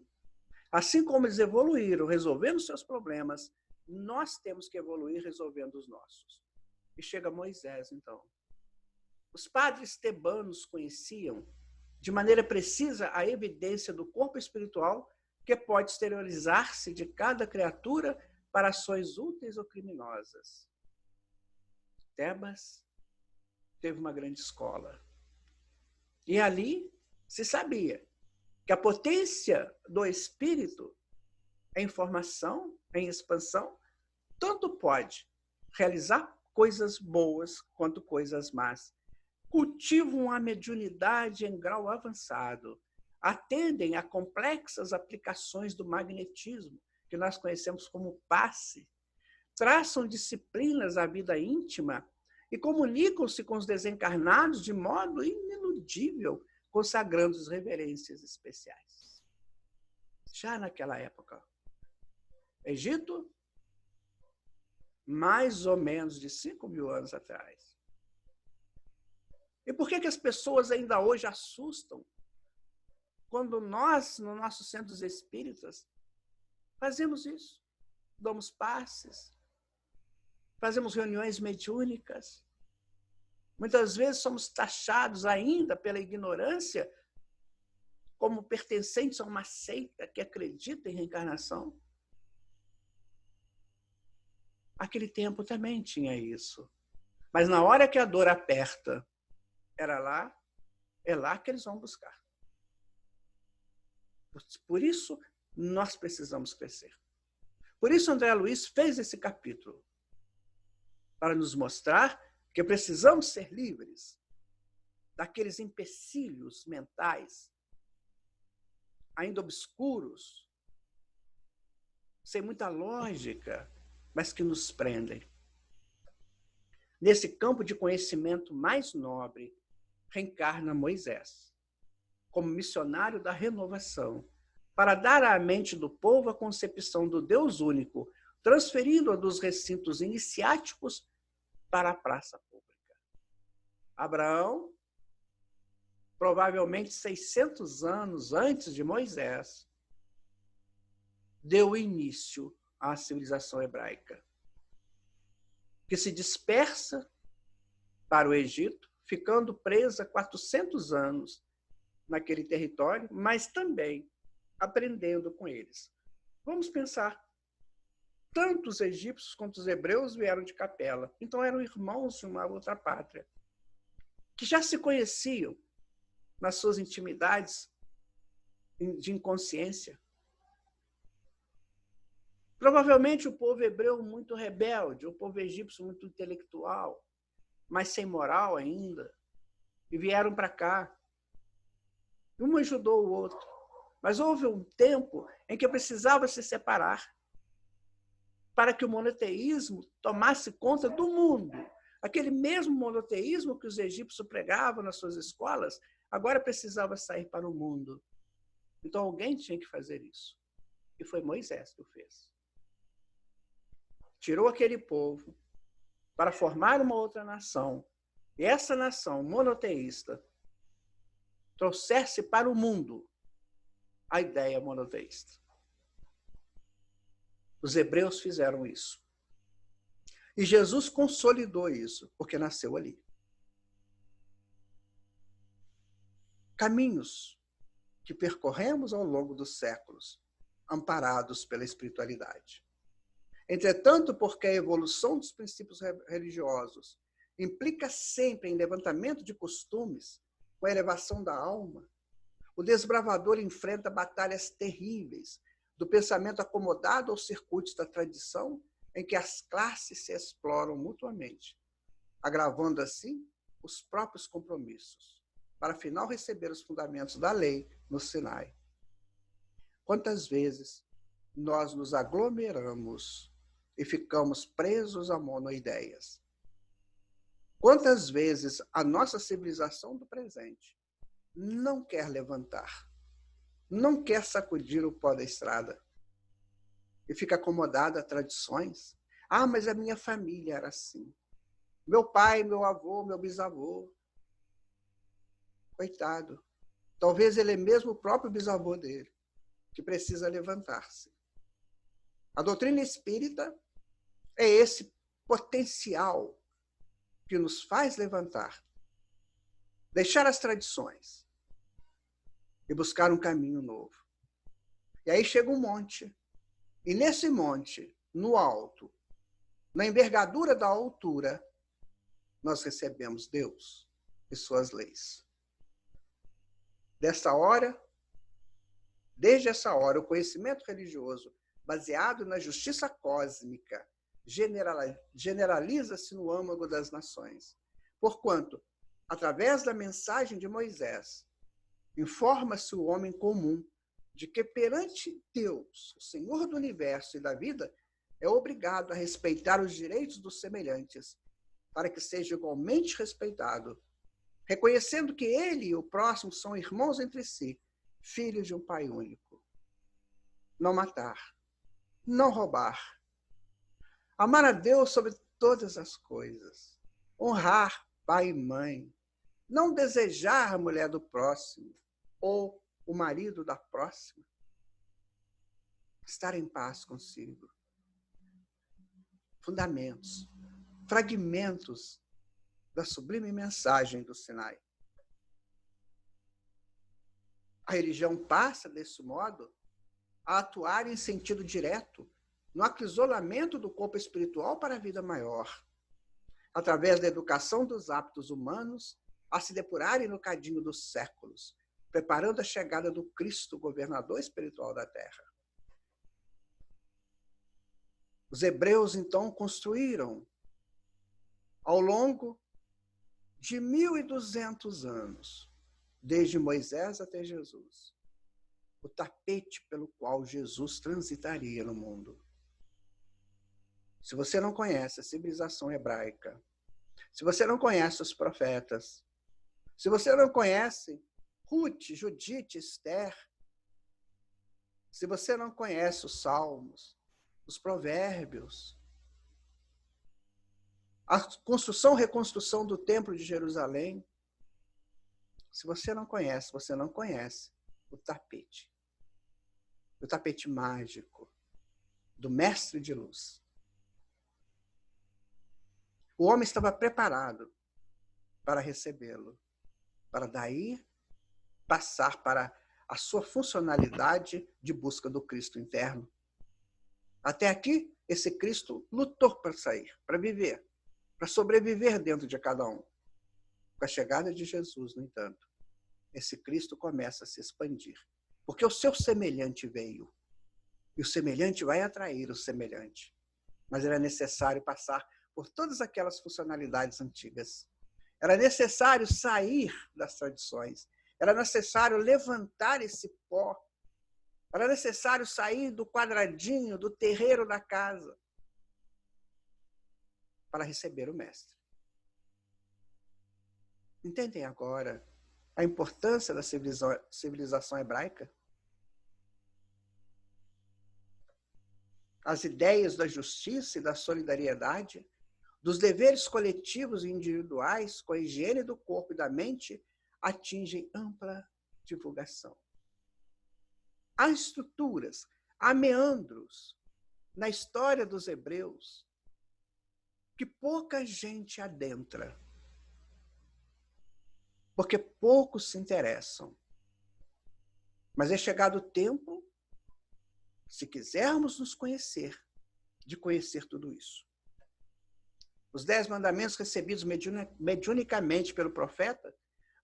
Assim como eles evoluíram resolvendo seus problemas, nós temos que evoluir resolvendo os nossos. E chega Moisés, então. Os padres tebanos conheciam de maneira precisa a evidência do corpo espiritual que pode exteriorizar-se de cada criatura para ações úteis ou criminosas. Tebas teve uma grande escola. E ali se sabia que a potência do espírito em formação, em expansão, tanto pode realizar coisas boas quanto coisas más. Cultivam a mediunidade em grau avançado, atendem a complexas aplicações do magnetismo, que nós conhecemos como passe, traçam disciplinas à vida íntima e comunicam-se com os desencarnados de modo ineludível, consagrando as reverências especiais. Já naquela época, Egito, mais ou menos de 5.000 anos atrás. E por que as pessoas ainda hoje assustam quando nós, nos nossos centros espíritas, fazemos isso? Damos passes, fazemos reuniões mediúnicas. Muitas vezes somos taxados ainda pela ignorância como pertencentes a uma seita que acredita em reencarnação. Aquele tempo também tinha isso. Mas na hora que a dor aperta, é lá que eles vão buscar. Por isso, nós precisamos crescer. Por isso, André Luiz fez esse capítulo, para nos mostrar que precisamos ser livres daqueles empecilhos mentais ainda obscuros, sem muita lógica, mas que nos prendem. Nesse campo de conhecimento mais nobre, reencarna Moisés, como missionário da renovação, para dar à mente do povo a concepção do Deus único, transferindo-a dos recintos iniciáticos para a praça pública. Abraão, provavelmente 600 anos antes de Moisés, deu início à civilização hebraica, que se dispersa para o Egito, ficando presa 400 anos naquele território, mas também aprendendo com eles. Vamos pensar, tanto os egípcios quanto os hebreus vieram de Capela, então eram irmãos de uma outra pátria, que já se conheciam nas suas intimidades de inconsciência. Provavelmente o povo hebreu muito rebelde, o povo egípcio muito intelectual, mas sem moral ainda, e vieram para cá. Um ajudou o outro, mas houve um tempo em que precisava se separar para que o monoteísmo tomasse conta do mundo. Aquele mesmo monoteísmo que os egípcios pregavam nas suas escolas, agora precisava sair para o mundo. Então alguém tinha que fazer isso. E foi Moisés que o fez. Tirou aquele povo para formar uma outra nação. E essa nação monoteísta trouxesse para o mundo a ideia monoteísta. Os hebreus fizeram isso. E Jesus consolidou isso, porque nasceu ali. Caminhos que percorremos ao longo dos séculos, amparados pela espiritualidade. Entretanto, porque a evolução dos princípios religiosos implica sempre em levantamento de costumes, com a elevação da alma, o desbravador enfrenta batalhas terríveis do pensamento acomodado aos circuitos da tradição, em que as classes se exploram mutuamente, agravando assim os próprios compromissos, para afinal receber os fundamentos da lei no Sinai. Quantas vezes nós nos aglomeramos e ficamos presos a monoideias? Quantas vezes a nossa civilização do presente não quer levantar, não quer sacudir o pó da estrada e fica acomodada a tradições? Ah, mas a minha família era assim. Meu pai, meu avô, meu bisavô. Coitado. Talvez ele é mesmo o próprio bisavô dele, que precisa levantar-se. A doutrina espírita é esse potencial que nos faz levantar, deixar as tradições e buscar um caminho novo. E aí chega um monte. E nesse monte, no alto, na envergadura da altura, nós recebemos Deus e suas leis. Desde essa hora, o conhecimento religioso, baseado na justiça cósmica, generaliza-se no âmago das nações. Porquanto, através da mensagem de Moisés, informa-se o homem comum de que perante Deus, o Senhor do universo e da vida, é obrigado a respeitar os direitos dos semelhantes, para que seja igualmente respeitado, reconhecendo que ele e o próximo são irmãos entre si, filhos de um pai único. Não matar, não roubar, amar a Deus sobre todas as coisas, honrar pai e mãe, não desejar a mulher do próximo ou o marido da próxima, estar em paz consigo. Fundamentos, fragmentos da sublime mensagem do Sinai. A religião passa, desse modo, a atuar em sentido direto no acrisolamento do corpo espiritual para a vida maior, através da educação dos hábitos humanos a se depurarem no cadinho dos séculos, preparando a chegada do Cristo, governador espiritual da Terra. Os hebreus, então, construíram, ao longo de 1.200 anos, desde Moisés até Jesus, o tapete pelo qual Jesus transitaria no mundo. Se você não conhece a civilização hebraica, se você não conhece os profetas, se você não conhece Ruth, Judite, Esther, se você não conhece os Salmos, os Provérbios, a construção, reconstrução do Templo de Jerusalém, se você não conhece o tapete mágico do Mestre de Luz. O homem estava preparado para recebê-lo, para daí passar para a sua funcionalidade de busca do Cristo interno. Até aqui, esse Cristo lutou para sair, para viver, para sobreviver dentro de cada um. Com a chegada de Jesus, no entanto, esse Cristo começa a se expandir, porque o seu semelhante veio, e o semelhante vai atrair o semelhante. Mas era necessário passar por todas aquelas funcionalidades antigas. Era necessário sair das tradições. Era necessário levantar esse pó. Era necessário sair do quadradinho, do terreiro da casa, para receber o Mestre. Entendem agora a importância da civilização hebraica? As ideias da justiça e da solidariedade, dos deveres coletivos e individuais com a higiene do corpo e da mente, atingem ampla divulgação. Há estruturas, há meandros na história dos hebreus que pouca gente adentra, porque poucos se interessam. Mas é chegado o tempo, se quisermos nos conhecer, de conhecer tudo isso. Os 10 mandamentos recebidos mediunicamente pelo profeta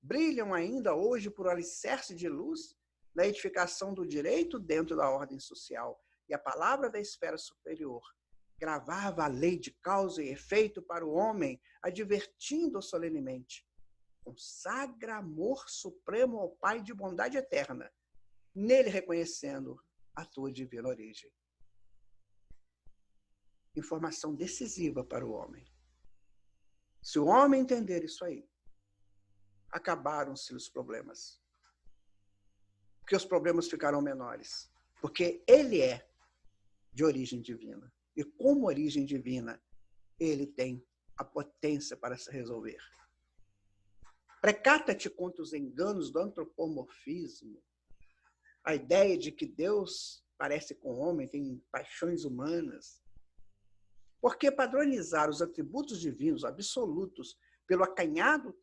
brilham ainda hoje por alicerce de luz na edificação do direito dentro da ordem social. E a palavra da esfera superior gravava a lei de causa e efeito para o homem, advertindo-o solenemente: consagra amor supremo ao Pai de bondade eterna, nele reconhecendo a tua divina origem. Informação decisiva para o homem. Se o homem entender isso aí, acabaram-se os problemas. Porque os problemas ficarão menores. Porque ele é de origem divina. E como origem divina, ele tem a potência para se resolver. Precata-te contra os enganos do antropomorfismo, a ideia de que Deus parece com o homem, tem paixões humanas. Porque padronizar os atributos divinos absolutos pelo acanhado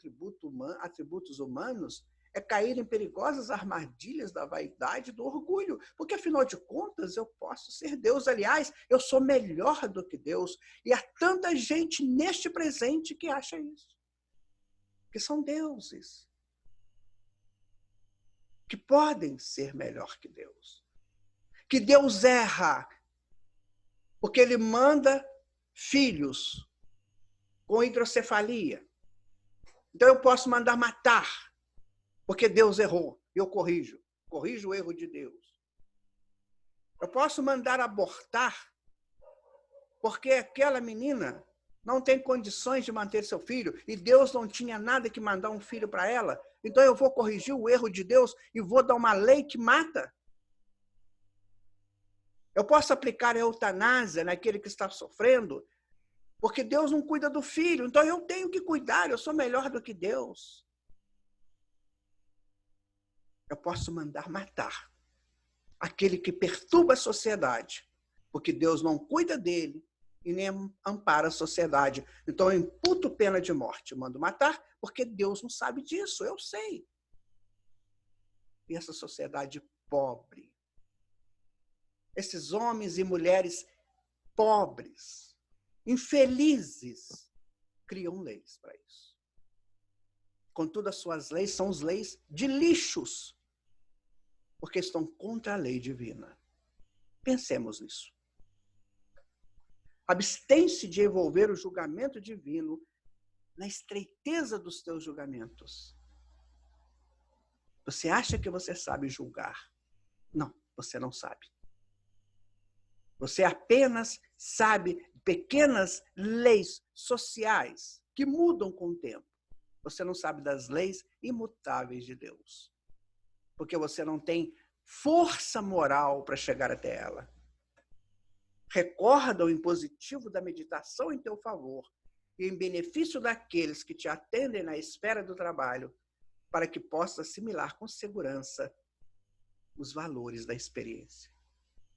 atributos humanos é cair em perigosas armadilhas da vaidade e do orgulho. Porque, afinal de contas, eu posso ser Deus. Aliás, eu sou melhor do que Deus. E há tanta gente neste presente que acha isso. Que são deuses. Que podem ser melhor que Deus. Que Deus erra. Porque ele manda filhos com hidrocefalia. Então eu posso mandar matar, porque Deus errou. Eu corrijo o erro de Deus. Eu posso mandar abortar, porque aquela menina não tem condições de manter seu filho, e Deus não tinha nada que mandar um filho para ela. Então eu vou corrigir o erro de Deus e vou dar uma lei que mata. Eu posso aplicar a eutanásia naquele que está sofrendo, porque Deus não cuida do filho. Então eu tenho que cuidar, eu sou melhor do que Deus. Eu posso mandar matar aquele que perturba a sociedade, porque Deus não cuida dele e nem ampara a sociedade. Então eu imputo pena de morte, mando matar, porque Deus não sabe disso, eu sei. E essa sociedade pobre, esses homens e mulheres pobres, infelizes, criam leis para isso. Contudo, as suas leis são as leis de lixos, porque estão contra a lei divina. Pensemos nisso. Abstém-se de envolver o julgamento divino na estreiteza dos teus julgamentos. Você acha que você sabe julgar, Não, você não sabe. Você apenas sabe pequenas leis sociais que mudam com o tempo. Você não sabe das leis imutáveis de Deus, porque você não tem força moral para chegar até ela. Recorda o impositivo da meditação em teu favor e em benefício daqueles que te atendem na esfera do trabalho, para que possa assimilar com segurança os valores da experiência.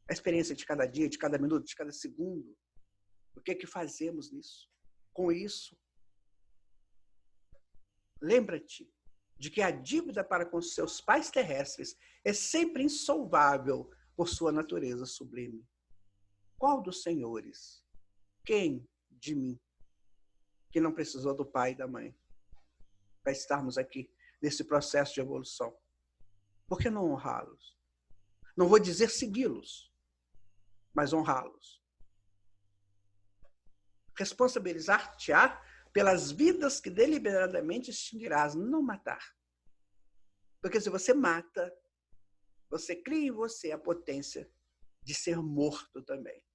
A experiência de cada dia, de cada minuto, de cada segundo. O que é que fazemos nisso? Com isso, lembra-te de que a dívida para com seus pais terrestres é sempre insolvável por sua natureza sublime. Qual dos senhores? Quem de mim? Que não precisou do pai e da mãe para estarmos aqui nesse processo de evolução. Por que não honrá-los? Não vou dizer segui-los, mas honrá-los. Responsabilizar-te-á pelas vidas que deliberadamente extinguirás, não matar. Porque se você mata, você cria em você a potência de ser morto também.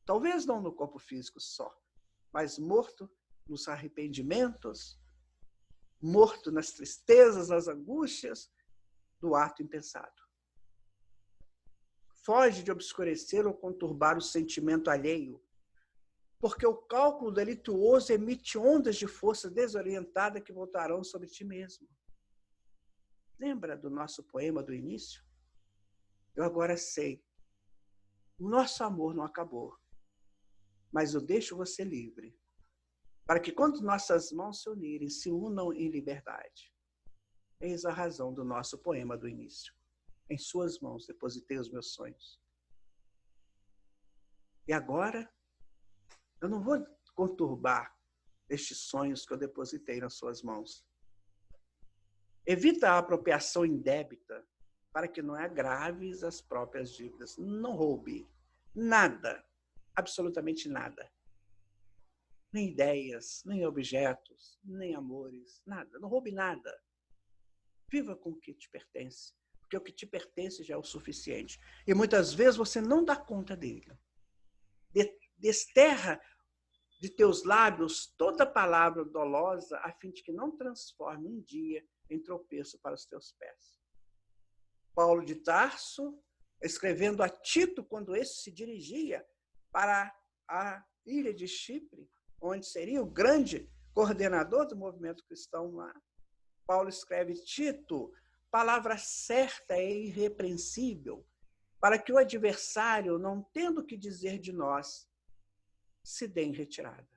Talvez não no corpo físico só, mas morto nos arrependimentos, morto nas tristezas, nas angústias do ato impensado. Foge de obscurecer ou conturbar o sentimento alheio, porque o cálculo delituoso emite ondas de força desorientada que voltarão sobre ti mesmo. Lembra do nosso poema do início? Eu agora sei. O nosso amor não acabou, mas eu deixo você livre, para que quando nossas mãos se unirem, se unam em liberdade. Eis a razão do nosso poema do início. Em suas mãos depositei os meus sonhos. E agora, eu não vou conturbar estes sonhos que eu depositei nas suas mãos. Evita a apropriação indébita para que não agraves as próprias dívidas. Não roube nada, absolutamente nada. Nem ideias, nem objetos, nem amores, nada. Não roube nada. Viva com o que te pertence, porque o que te pertence já é o suficiente. E muitas vezes você não dá conta dele. Desterra de teus lábios toda palavra dolosa, a fim de que não transforme um dia em tropeço para os teus pés. Paulo de Tarso, escrevendo a Tito, quando esse se dirigia para a ilha de Chipre, onde seria o grande coordenador do movimento cristão lá, Paulo escreve: Tito, palavra certa e irrepreensível, para que o adversário, não tendo o que dizer de nós, se dê em retirada.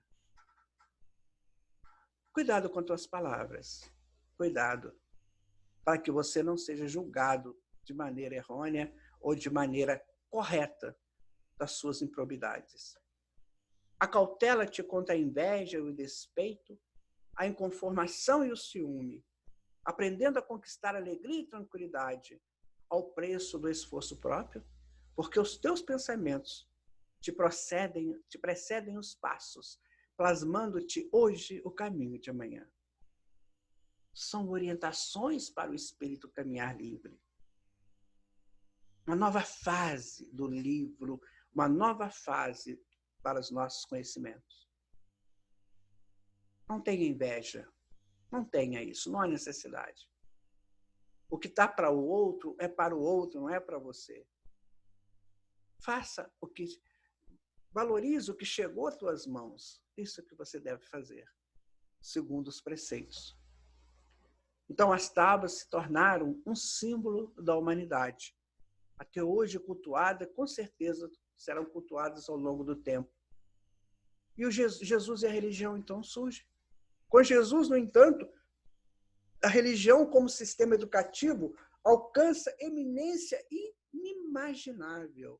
Cuidado com tuas palavras. Cuidado, para que você não seja julgado de maneira errônea ou de maneira correta das suas improbidades. Acautela-te contra a inveja e o despeito, a inconformação e o ciúme, aprendendo a conquistar alegria e tranquilidade ao preço do esforço próprio, porque os teus pensamentos te precedem os passos, plasmando-te hoje o caminho de amanhã. São orientações para o espírito caminhar livre. Uma nova fase do livro, uma nova fase para os nossos conhecimentos. Não tenha inveja, não tenha isso, não há necessidade. O que está para o outro é para o outro, não é para você. Faça o que... Valorize o que chegou às tuas mãos. Isso que você deve fazer, segundo os preceitos. Então, as tábuas se tornaram um símbolo da humanidade. Até hoje cultuada, com certeza serão cultuadas ao longo do tempo. E o Jesus e a religião, então, surgem. Com Jesus, no entanto, a religião como sistema educativo alcança eminência inimaginável.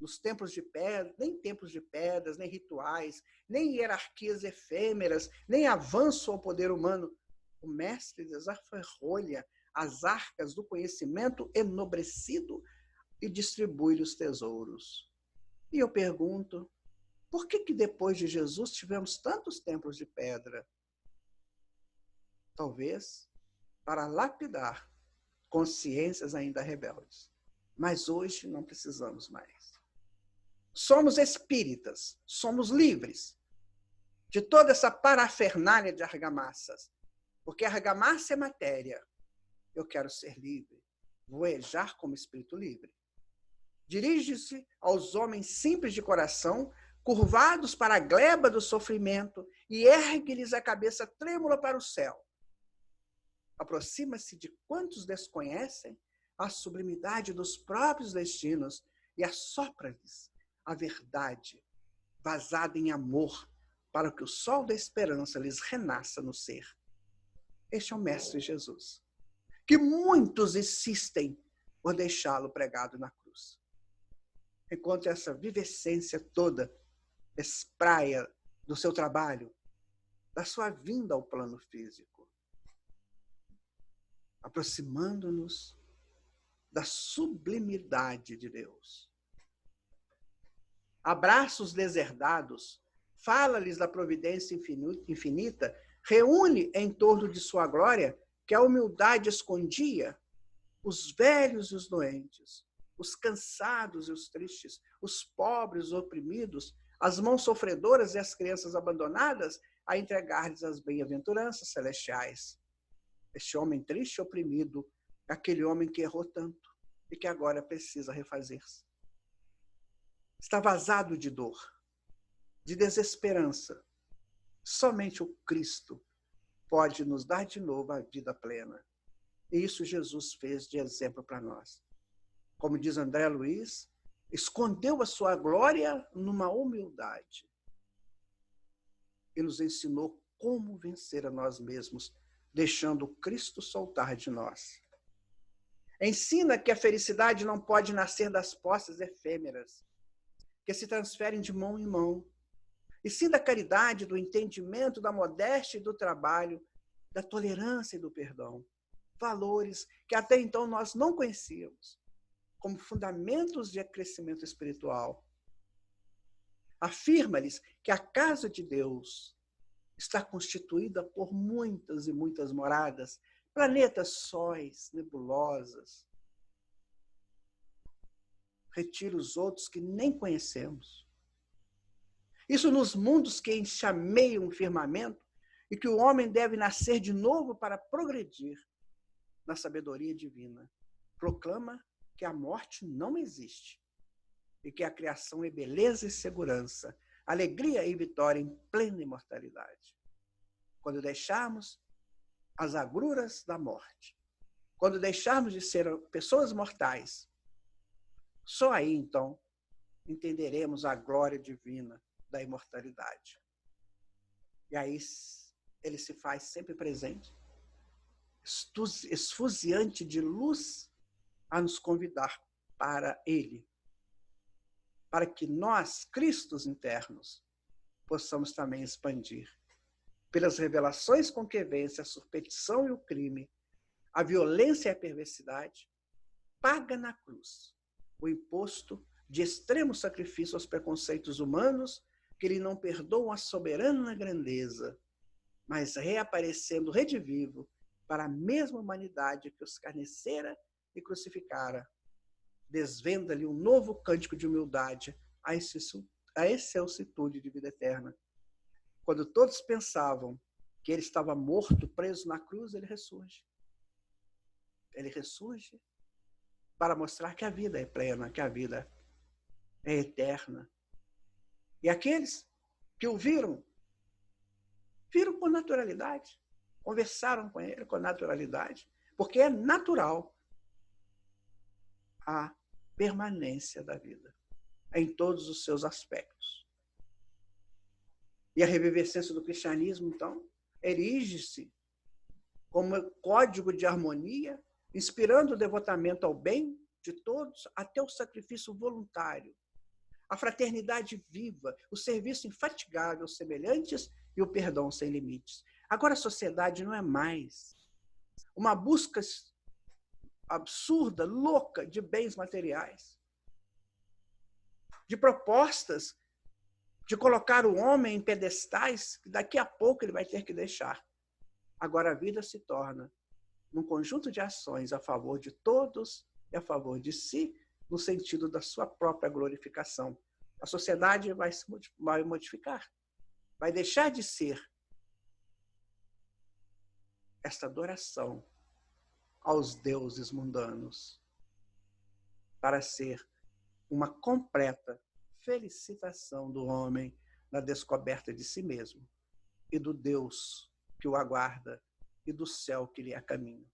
Nos templos de pedra, nem templos de pedras, nem rituais, nem hierarquias efêmeras, nem avanço ao poder humano. O mestre desaferrolha as arcas do conhecimento enobrecido e distribui-lhe os tesouros. E eu pergunto, por que depois de Jesus tivemos tantos templos de pedra? Talvez para lapidar consciências ainda rebeldes. Mas hoje não precisamos mais. Somos espíritas, somos livres de toda essa parafernália de argamassas. Porque argamassa é matéria. Eu quero ser livre, voejar como espírito livre. Dirige-se aos homens simples de coração, curvados para a gleba do sofrimento, e ergue-lhes a cabeça trêmula para o céu. Aproxima-se de quantos desconhecem a sublimidade dos próprios destinos e assopra-lhes a verdade, vazada em amor, para que o sol da esperança lhes renasça no ser. Este é o Mestre Jesus, que muitos insistem por deixá-lo pregado na cruz. Enquanto essa vivescência toda espraia do seu trabalho, da sua vinda ao plano físico, aproximando-nos da sublimidade de Deus. Abraça os deserdados, fala-lhes da providência infinita, reúne em torno de sua glória, que a humildade escondia, os velhos e os doentes, os cansados e os tristes, os pobres e os oprimidos, as mãos sofredoras e as crianças abandonadas, a entregar-lhes as bem-aventuranças celestiais. Este homem triste e oprimido, aquele homem que errou tanto e que agora precisa refazer-se. Está vazado de dor, de desesperança. Somente o Cristo pode nos dar de novo a vida plena. E isso Jesus fez de exemplo para nós. Como diz André Luiz, escondeu a sua glória numa humildade e nos ensinou como vencer a nós mesmos, deixando o Cristo soltar de nós. Ensina que a felicidade não pode nascer das posses efêmeras, que se transferem de mão em mão, e sim da caridade, do entendimento, da modéstia e do trabalho, da tolerância e do perdão. Valores que até então nós não conhecíamos, como fundamentos de crescimento espiritual. Afirma-lhes que a casa de Deus está constituída por muitas e muitas moradas, planetas, sóis, nebulosas. Retira os outros que nem conhecemos. Isso nos mundos que enxameiam o firmamento e que o homem deve nascer de novo para progredir na sabedoria divina. Proclama que a morte não existe e que a criação é beleza e segurança, alegria e vitória em plena imortalidade. Quando deixarmos as agruras da morte, quando deixarmos de ser pessoas mortais, só aí, então, entenderemos a glória divina da imortalidade. E aí ele se faz sempre presente, esfuziante de luz, a nos convidar para ele, para que nós, Cristos internos, possamos também expandir, pelas revelações com que vence a superstição e o crime, a violência e a perversidade, paga na cruz o imposto de extremo sacrifício aos preconceitos humanos, que lhe não perdoam a soberana grandeza, mas reaparecendo redivivo para a mesma humanidade que os escarnecera e crucificara. Desvenda-lhe um novo cântico de humildade, a excelsitude de vida eterna. Quando todos pensavam que ele estava morto, preso na cruz, ele ressurge. Ele ressurge para mostrar que a vida é plena, que a vida é eterna. E aqueles que o viram com naturalidade, conversaram com ele com naturalidade, porque é natural a permanência da vida em todos os seus aspectos. E a revivescência do cristianismo, então, erige-se como código de harmonia, inspirando o devotamento ao bem de todos até o sacrifício voluntário, a fraternidade viva, o serviço infatigável aos semelhantes e o perdão sem limites. Agora a sociedade não é mais uma busca absurda, louca de bens materiais, de propostas de colocar o homem em pedestais que daqui a pouco ele vai ter que deixar. Agora a vida se torna num conjunto de ações a favor de todos e a favor de si no sentido da sua própria glorificação. A sociedade vai modificar, vai deixar de ser esta adoração aos deuses mundanos para ser uma completa felicitação do homem na descoberta de si mesmo e do Deus que o aguarda e do céu que lhe é caminho.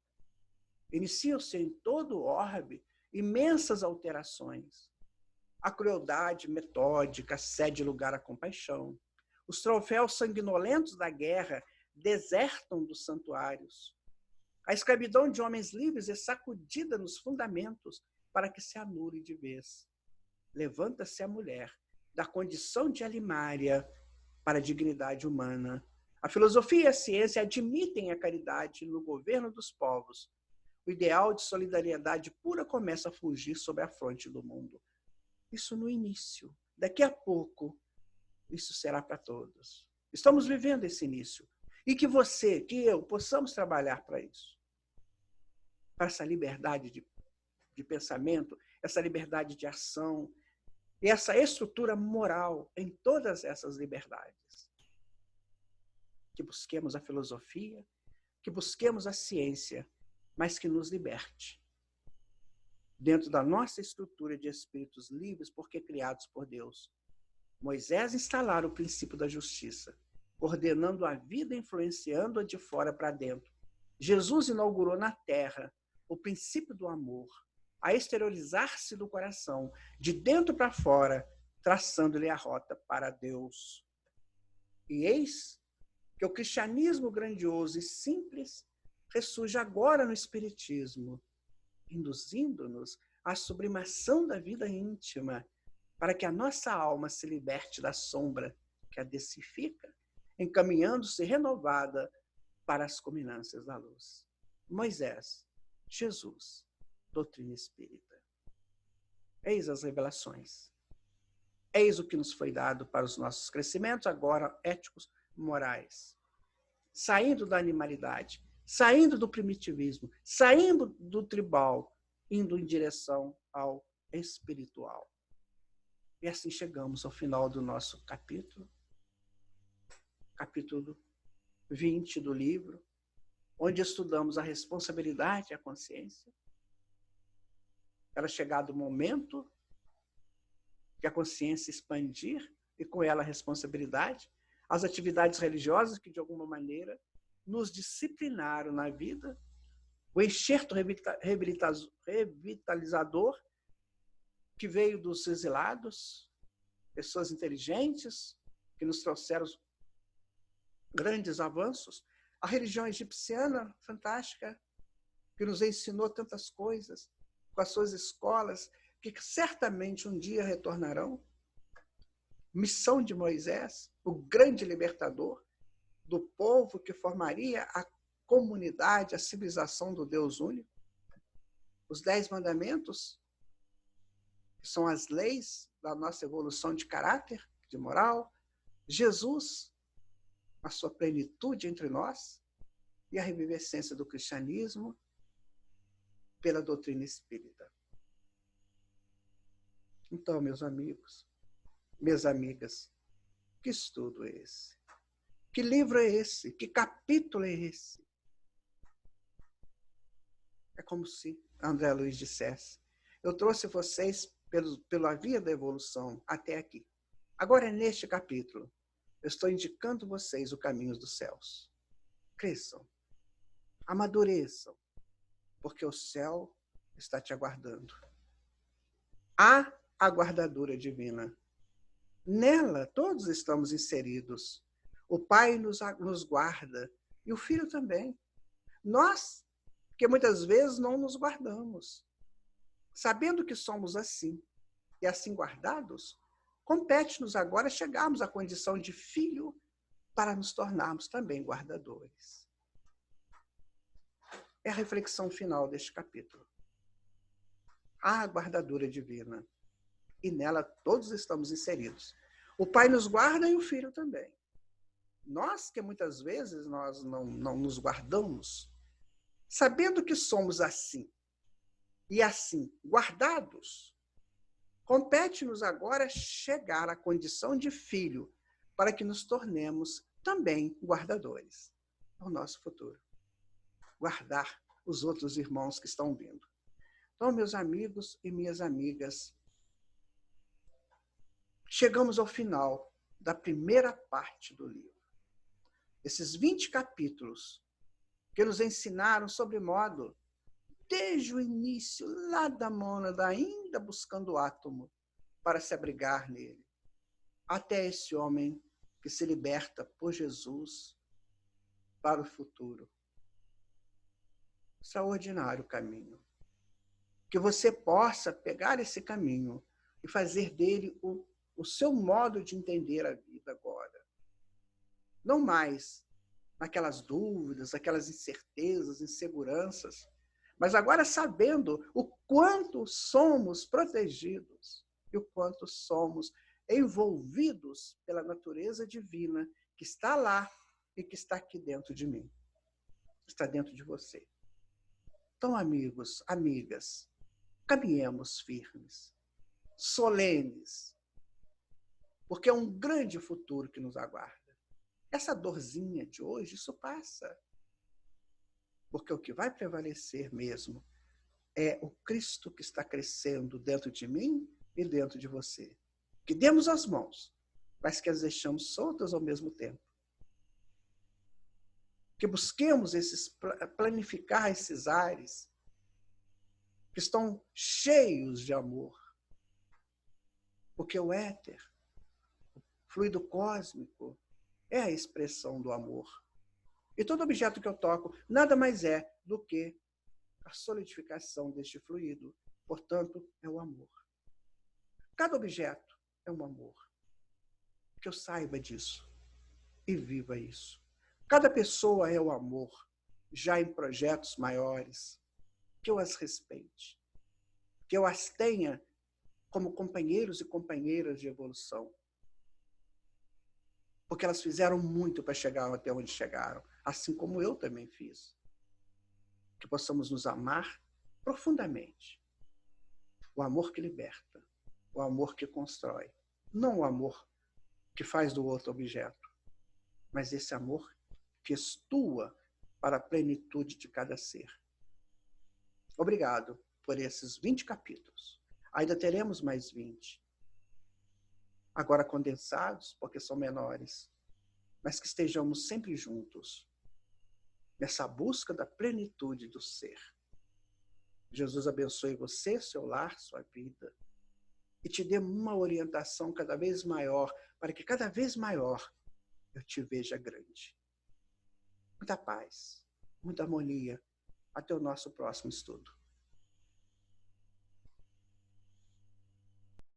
Iniciam-se em todo o orbe imensas alterações. A crueldade metódica cede lugar à compaixão. Os troféus sanguinolentos da guerra desertam dos santuários. A escravidão de homens livres é sacudida nos fundamentos para que se anule de vez. Levanta-se a mulher da condição de alimária para a dignidade humana. A filosofia e a ciência admitem a caridade no governo dos povos. O ideal de solidariedade pura começa a fugir sobre a fronte do mundo. Isso no início. Daqui a pouco, isso será para todos. Estamos vivendo esse início. E que você, que eu, possamos trabalhar para isso. Para essa liberdade de pensamento, essa liberdade de ação, e essa estrutura moral em todas essas liberdades. Que busquemos a filosofia, que busquemos a ciência, mas que nos liberte. Dentro da nossa estrutura de espíritos livres, porque criados por Deus. Moisés instalara o princípio da justiça, ordenando a vida, influenciando-a de fora para dentro. Jesus inaugurou na terra o princípio do amor, a exteriorizar-se do coração, de dentro para fora, traçando-lhe a rota para Deus. E eis que o cristianismo grandioso e simples ressurge agora no espiritismo, induzindo-nos à sublimação da vida íntima, para que a nossa alma se liberte da sombra que a densifica, encaminhando-se renovada para as culminâncias da luz. Moisés, Jesus, doutrina espírita. Eis as revelações. Eis o que nos foi dado para os nossos crescimentos, agora éticos, morais. Saindo da animalidade, saindo do primitivismo, saindo do tribal, indo em direção ao espiritual. E assim chegamos ao final do nosso capítulo 20 do livro, onde estudamos a responsabilidade e a consciência. Era chegado o momento de a consciência expandir e com ela a responsabilidade, as atividades religiosas que, de alguma maneira, nos disciplinaram na vida, o enxerto revitalizador que veio dos exilados, pessoas inteligentes que nos trouxeram grandes avanços, a religião egipciana fantástica que nos ensinou tantas coisas, com as suas escolas, que certamente um dia retornarão. Missão de Moisés, o grande libertador do povo que formaria a comunidade, a civilização do Deus único. Os 10 mandamentos, que são as leis da nossa evolução de caráter, de moral. Jesus, a sua plenitude entre nós, e a revivescência do cristianismo pela doutrina espírita. Então, meus amigos, minhas amigas, que estudo é esse? Que livro é esse? Que capítulo é esse? É como se André Luiz dissesse: eu trouxe vocês pela via da evolução até aqui. Agora, neste capítulo, eu estou indicando vocês o caminho dos céus. Cresçam, amadureçam, porque o céu está te aguardando. A aguardadora divina. Nela, todos estamos inseridos. O Pai nos guarda e o Filho também. Nós, que muitas vezes não nos guardamos. Sabendo que somos assim e assim guardados, compete-nos agora chegarmos à condição de filho para nos tornarmos também guardadores. É a reflexão final deste capítulo. A guardadora divina. E nela todos estamos inseridos. O Pai nos guarda e o Filho também. Nós, que muitas vezes nós não nos guardamos, sabendo que somos assim, e assim, guardados, Compete-nos agora chegar à condição de filho, para que nos tornemos também guardadores do nosso futuro. Guardar os outros irmãos que estão vindo. Então, meus amigos e minhas amigas, chegamos ao final da primeira parte do livro. Esses 20 capítulos que nos ensinaram sobre modo, desde o início, lá da mônada, ainda buscando o átomo, para se abrigar nele, até esse homem que se liberta por Jesus para o futuro. Extraordinário caminho. Que você possa pegar esse caminho e fazer dele o seu modo de entender a vida agora. Não mais naquelas dúvidas, aquelas incertezas, inseguranças, mas agora sabendo o quanto somos protegidos e o quanto somos envolvidos pela natureza divina que está lá e que está aqui dentro de mim, está dentro de você. Então, amigos, amigas, caminhemos firmes, solenes, porque é um grande futuro que nos aguarda. Essa dorzinha de hoje, isso passa. Porque o que vai prevalecer mesmo é o Cristo que está crescendo dentro de mim e dentro de você. Que demos as mãos, mas que as deixamos soltas ao mesmo tempo. Que busquemos planificar esses ares que estão cheios de amor. Porque o éter, o fluido cósmico, é a expressão do amor. E todo objeto que eu toco nada mais é do que a solidificação deste fluido. Portanto, é o amor. Cada objeto é um amor. Que eu saiba disso e viva isso. Cada pessoa é o amor, já em projetos maiores. Que eu as respeite. Que eu as tenha como companheiros e companheiras de evolução. Porque elas fizeram muito para chegar até onde chegaram, assim como eu também fiz. Que possamos nos amar profundamente. O amor que liberta, o amor que constrói. Não o amor que faz do outro objeto, mas esse amor que estua para a plenitude de cada ser. Obrigado por esses 20 capítulos. Ainda teremos mais 20. Agora condensados, porque são menores, mas que estejamos sempre juntos, nessa busca da plenitude do ser. Jesus abençoe você, seu lar, sua vida, e te dê uma orientação cada vez maior, para que cada vez maior eu te veja grande. Muita paz, muita harmonia. Até o nosso próximo estudo.